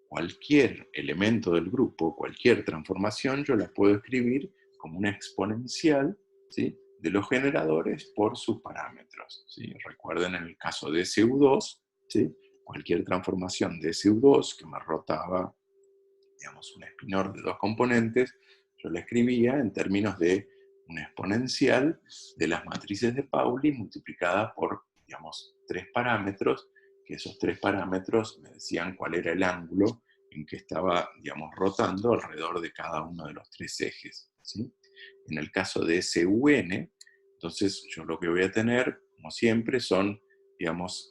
cualquier elemento del grupo, cualquier transformación, yo la puedo escribir como una exponencial, ¿sí?, de los generadores por sus parámetros, ¿sí? Recuerden en el caso de SU2, ¿sí?, cualquier transformación de SU2 que me rotaba digamos, un espinor de 2 componentes, yo la escribía en términos de una exponencial de las matrices de Pauli multiplicada por, digamos, 3 parámetros, que esos 3 parámetros me decían cuál era el ángulo en que estaba, digamos, rotando alrededor de cada uno de los 3 ejes, ¿sí? En el caso de SUN, entonces yo lo que voy a tener, como siempre, son, digamos,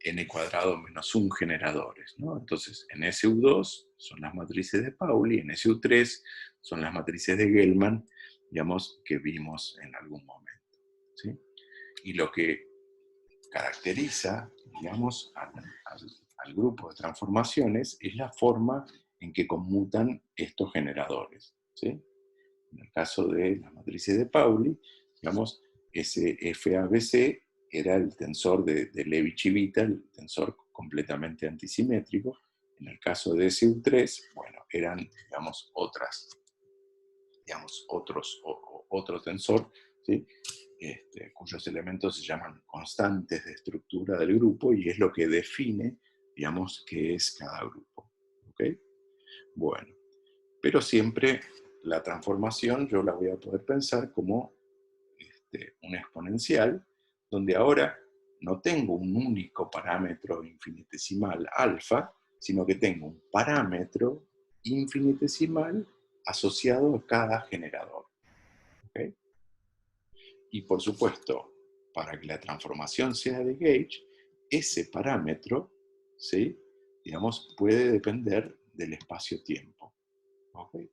n cuadrado menos 1 generadores, ¿no? Entonces, en SU2 son las matrices de Pauli, en SU3 son las matrices de Gell-Mann, digamos, que vimos en algún momento, ¿sí? Y lo que caracteriza, digamos, al grupo de transformaciones es la forma en que conmutan estos generadores, ¿sí? En el caso de las matrices de Pauli, digamos, ese FABC era el tensor de Levi-Civita, el tensor completamente antisimétrico. En el caso de SU3, bueno, eran, digamos, otro tensor, ¿sí? Cuyos elementos se llaman constantes de estructura del grupo y es lo que define, digamos, qué es cada grupo. ¿Ok? Bueno, pero siempre la transformación yo la voy a poder pensar como una exponencial, donde ahora no tengo un único parámetro infinitesimal alfa, sino que tengo un parámetro infinitesimal asociado a cada generador. ¿Okay? Y por supuesto, para que la transformación sea de gauge, ese parámetro, ¿sí?, digamos, puede depender del espacio-tiempo. ¿Okay?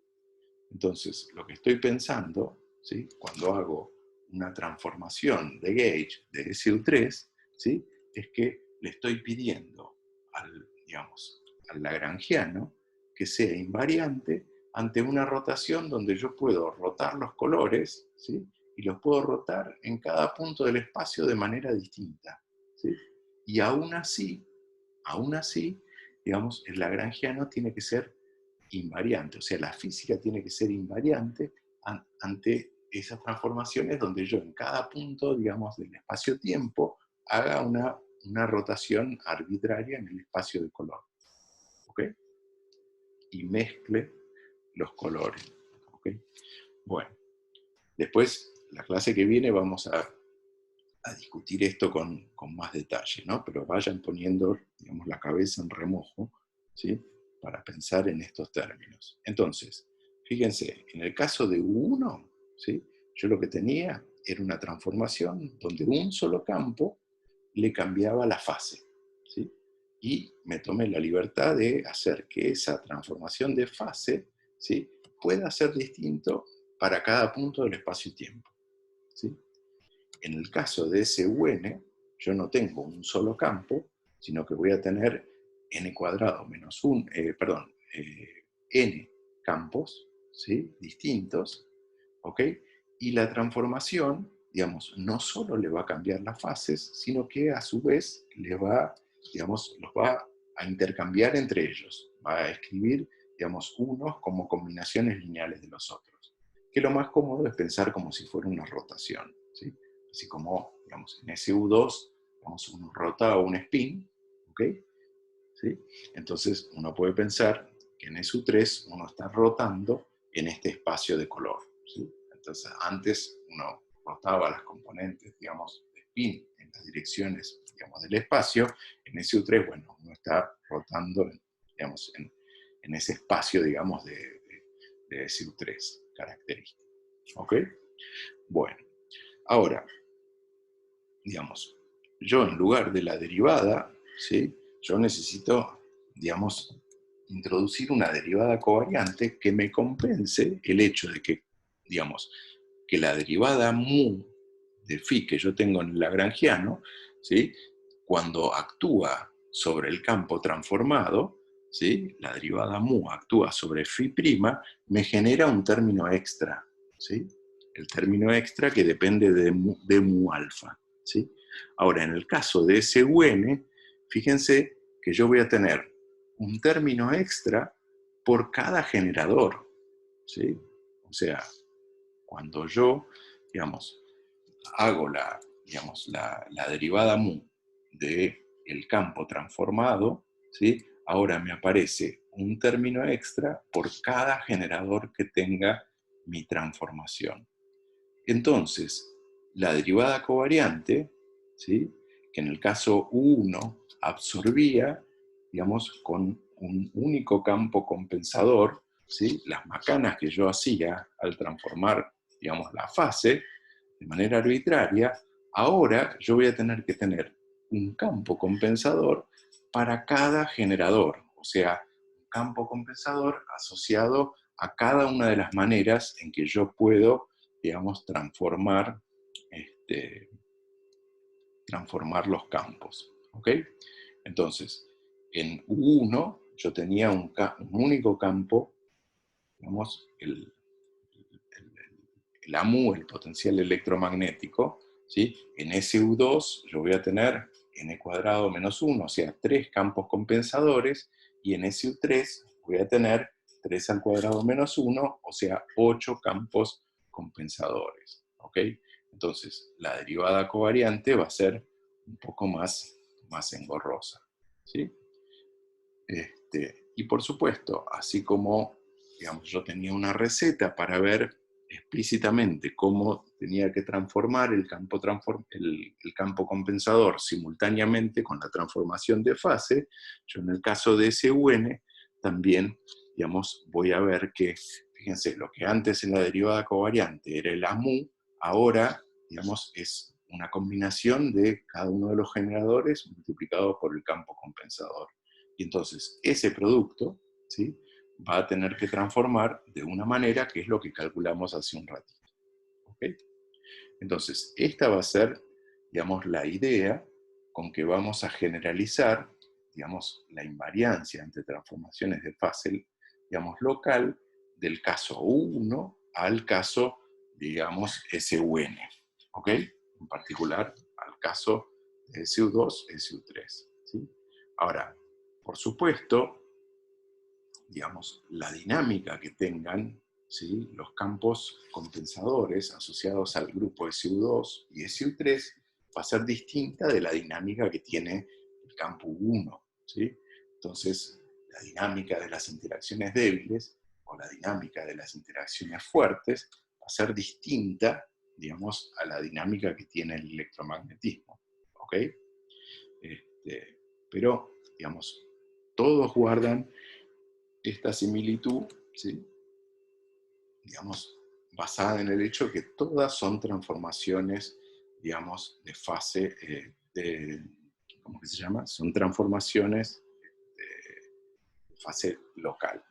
Entonces, lo que estoy pensando, ¿sí?, cuando hago una transformación de gauge de SU3, ¿sí?, es que le estoy pidiendo al lagrangiano que sea invariante ante una rotación donde yo puedo rotar los colores, ¿sí?, y los puedo rotar en cada punto del espacio de manera distinta, ¿sí? Y aún así, digamos, el lagrangiano tiene que ser invariante, o sea, la física tiene que ser invariante ante esas transformaciones donde yo en cada punto, digamos, del espacio-tiempo haga una rotación arbitraria en el espacio de color. ¿Ok? Y mezcle los colores. ¿Ok? Bueno, después, la clase que viene vamos a discutir esto con más detalle, ¿no? Pero vayan poniendo, digamos, la cabeza en remojo, ¿sí?, para pensar en estos términos. Entonces, fíjense, en el caso de U1, ¿sí?, yo lo que tenía era una transformación donde un solo campo le cambiaba la fase, ¿sí? Y me tomé la libertad de hacer que esa transformación de fase, ¿sí?, pueda ser distinto para cada punto del espacio-tiempo, ¿sí? En el caso de SUN, yo no tengo un solo campo, sino que voy a tener n cuadrado menos n campos, ¿sí?, distintos, ¿ok? Y la transformación, digamos, no solo le va a cambiar las fases, sino que a su vez los va a intercambiar entre ellos. Va a escribir, digamos, unos como combinaciones lineales de los otros. Que lo más cómodo es pensar como si fuera una rotación, ¿sí? Así como, digamos, en SU2, digamos, uno rota un spin, ¿ok? ¿Sí? Entonces uno puede pensar que en SU3 uno está rotando en este espacio de color, ¿sí? Entonces antes uno rotaba las componentes, digamos, de spin en las direcciones, digamos, del espacio. En SU3, bueno, uno está rotando, digamos, en ese espacio, digamos, de SU3 característico. ¿Ok? Bueno, ahora, digamos, yo en lugar de la derivada, ¿sí?, yo necesito, digamos, introducir una derivada covariante que me compense el hecho de que, digamos, que la derivada mu de phi que yo tengo en el lagrangiano, ¿sí?, cuando actúa sobre el campo transformado, ¿sí?, la derivada mu actúa sobre phi', me genera un término extra, ¿sí?, el término extra que depende de mu alfa, ¿sí? Ahora, en el caso de SUN, fíjense que yo voy a tener un término extra por cada generador, ¿sí? O sea, cuando yo, digamos, hago la derivada mu del campo transformado, ¿sí?, ahora me aparece un término extra por cada generador que tenga mi transformación. Entonces, la derivada covariante, ¿sí?, que en el caso U1 absorbía, digamos, con un único campo compensador, ¿sí?, las macanas que yo hacía al transformar, digamos, la fase de manera arbitraria, ahora yo voy a tener que tener un campo compensador para cada generador, o sea, un campo compensador asociado a cada una de las maneras en que yo puedo, digamos, transformar los campos. ¿Ok? Entonces, en U1 yo tenía un único campo, digamos, el AMU, el potencial electromagnético, ¿sí? En SU2 yo voy a tener n² menos 1, o sea, 3 campos compensadores, y en SU3 voy a tener 3² menos 1, o sea, 8 campos compensadores. ¿Ok? Entonces, la derivada covariante va a ser un poco más engorrosa. ¿Sí? Y por supuesto, así como, digamos, yo tenía una receta para ver explícitamente cómo tenía que transformar el campo compensador simultáneamente con la transformación de fase, yo en el caso de SUN también, digamos, voy a ver que, fíjense, lo que antes en la derivada covariante era el AMU, ahora, digamos, es una combinación de cada uno de los generadores multiplicado por el campo compensador. Y entonces ese producto, ¿sí?, va a tener que transformar de una manera que es lo que calculamos hace un ratito. ¿Ok? Entonces, esta va a ser, digamos, la idea con que vamos a generalizar, digamos, la invariancia entre transformaciones de fase, digamos, local, del caso U1 al caso, digamos, SUN. ¿Ok? En particular, al caso de SU2, SU3. ¿Sí? Ahora, por supuesto, digamos, la dinámica que tengan, ¿sí?, los campos compensadores asociados al grupo SU2 y SU3 va a ser distinta de la dinámica que tiene el campo 1. ¿Sí? Entonces, la dinámica de las interacciones débiles o la dinámica de las interacciones fuertes va a ser distinta, digamos, a la dinámica que tiene el electromagnetismo. ¿Ok? Pero, digamos, todos guardan esta similitud, ¿sí?, digamos, basada en el hecho de que todas son transformaciones, digamos, de fase, ¿cómo que se llama? Son transformaciones de fase local.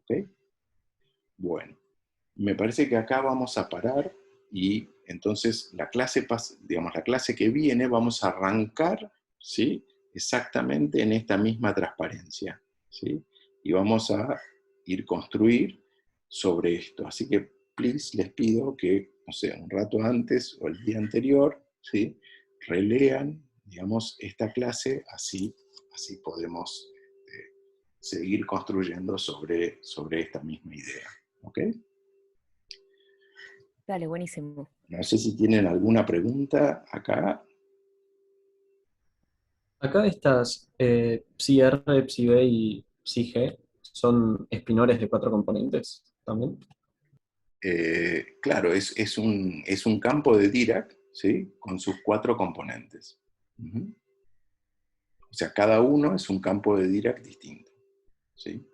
¿Ok? Bueno, me parece que acá vamos a parar y entonces la clase que viene vamos a arrancar, ¿sí?, exactamente en esta misma transparencia, ¿sí? Y vamos a construir sobre esto. Así que, please, les pido que, no sé, un rato antes o el día anterior, ¿sí?, relean, digamos, esta clase, así podemos seguir construyendo sobre esta misma idea. ¿Ok? Dale, buenísimo. No sé si tienen alguna pregunta acá. Acá estas psi-R, psi-B y psi-G son espinores de 4 componentes también. Claro, es un campo de Dirac, ¿sí?, con sus 4 componentes. Uh-huh. O sea, cada uno es un campo de Dirac distinto. ¿Sí?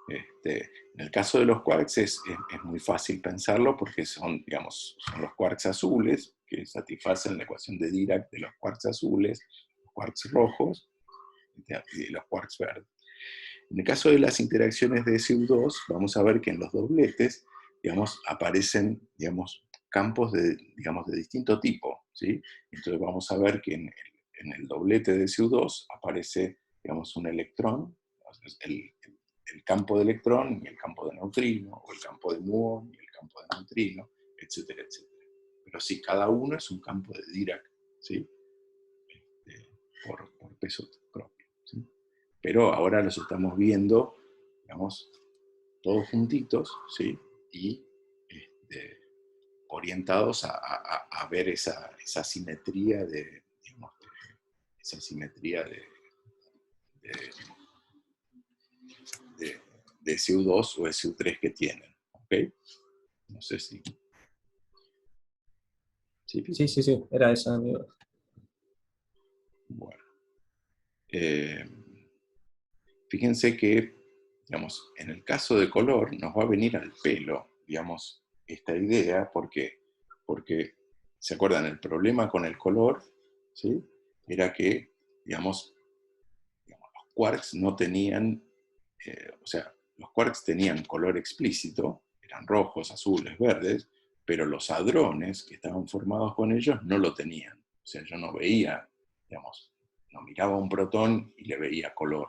En el caso de los quarks es muy fácil pensarlo porque son los quarks azules que satisfacen la ecuación de Dirac de los quarks azules, los quarks rojos y los quarks verdes. En el caso de las interacciones de SU2, vamos a ver que en los dobletes, digamos, aparecen, digamos, campos de distinto tipo, ¿sí? Entonces vamos a ver que en el doblete de SU2 aparece, digamos, un electrón, el campo de electrón y el campo de neutrino, o el campo de muón y el campo de neutrino, etcétera, etcétera. Pero sí, cada uno es un campo de Dirac, ¿sí?, por peso propio, ¿sí? Pero ahora los estamos viendo, digamos, todos juntitos, ¿sí?, y orientados a ver esa simetría de de SU2 o SU3 que tienen. ¿Ok? No sé si... Sí, era esa, amigo. Bueno. Fíjense que, digamos, en el caso de color nos va a venir al pelo, digamos, esta idea, porque ¿se acuerdan? El problema con el color, ¿sí? Era que, digamos, los quarks no tenían, o sea, los quarks tenían color explícito, eran rojos, azules, verdes, pero los hadrones que estaban formados con ellos no lo tenían. O sea, yo no veía, digamos, no miraba un protón y le veía color,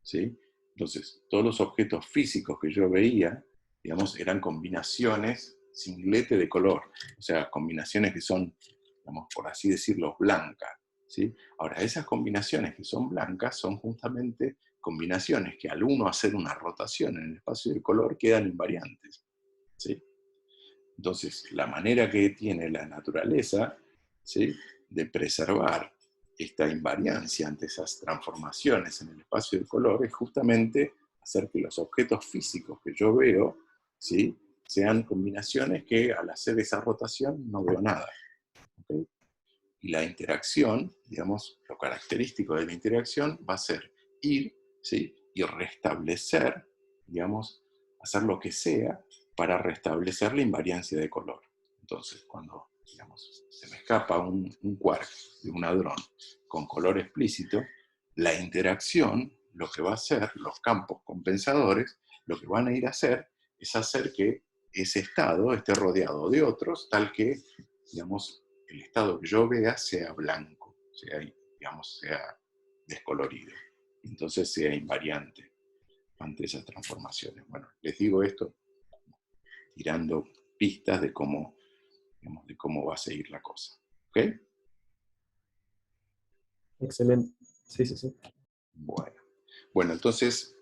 ¿sí? Entonces, todos los objetos físicos que yo veía, digamos, eran combinaciones singlete de color, o sea, combinaciones que son, digamos, por así decirlo, blancas, ¿sí? Ahora, esas combinaciones que son blancas son justamente combinaciones que al uno hacer una rotación en el espacio de color quedan invariantes, ¿sí? Entonces, la manera que tiene la naturaleza, ¿sí?, de preservar esta invariancia ante esas transformaciones en el espacio de color es justamente hacer que los objetos físicos que yo veo, ¿sí?, sean combinaciones que al hacer esa rotación no veo nada. ¿Okay? Y la interacción, digamos, lo característico de la interacción va a ser ir, ¿sí?, y restablecer, digamos, hacer lo que sea para restablecer la invariancia de color. Entonces, cuando, digamos, se me escapa un quark de un hadrón con color explícito, la interacción, lo que va a hacer, los campos compensadores, lo que van a ir a hacer es hacer que ese estado esté rodeado de otros, tal que, digamos, el estado que yo vea sea blanco, sea, digamos, sea descolorido. Entonces sea invariante ante esas transformaciones. Bueno, les digo esto tirando pistas de cómo, digamos, de cómo va a seguir la cosa. ¿Ok? Excelente. Sí. Bueno, entonces,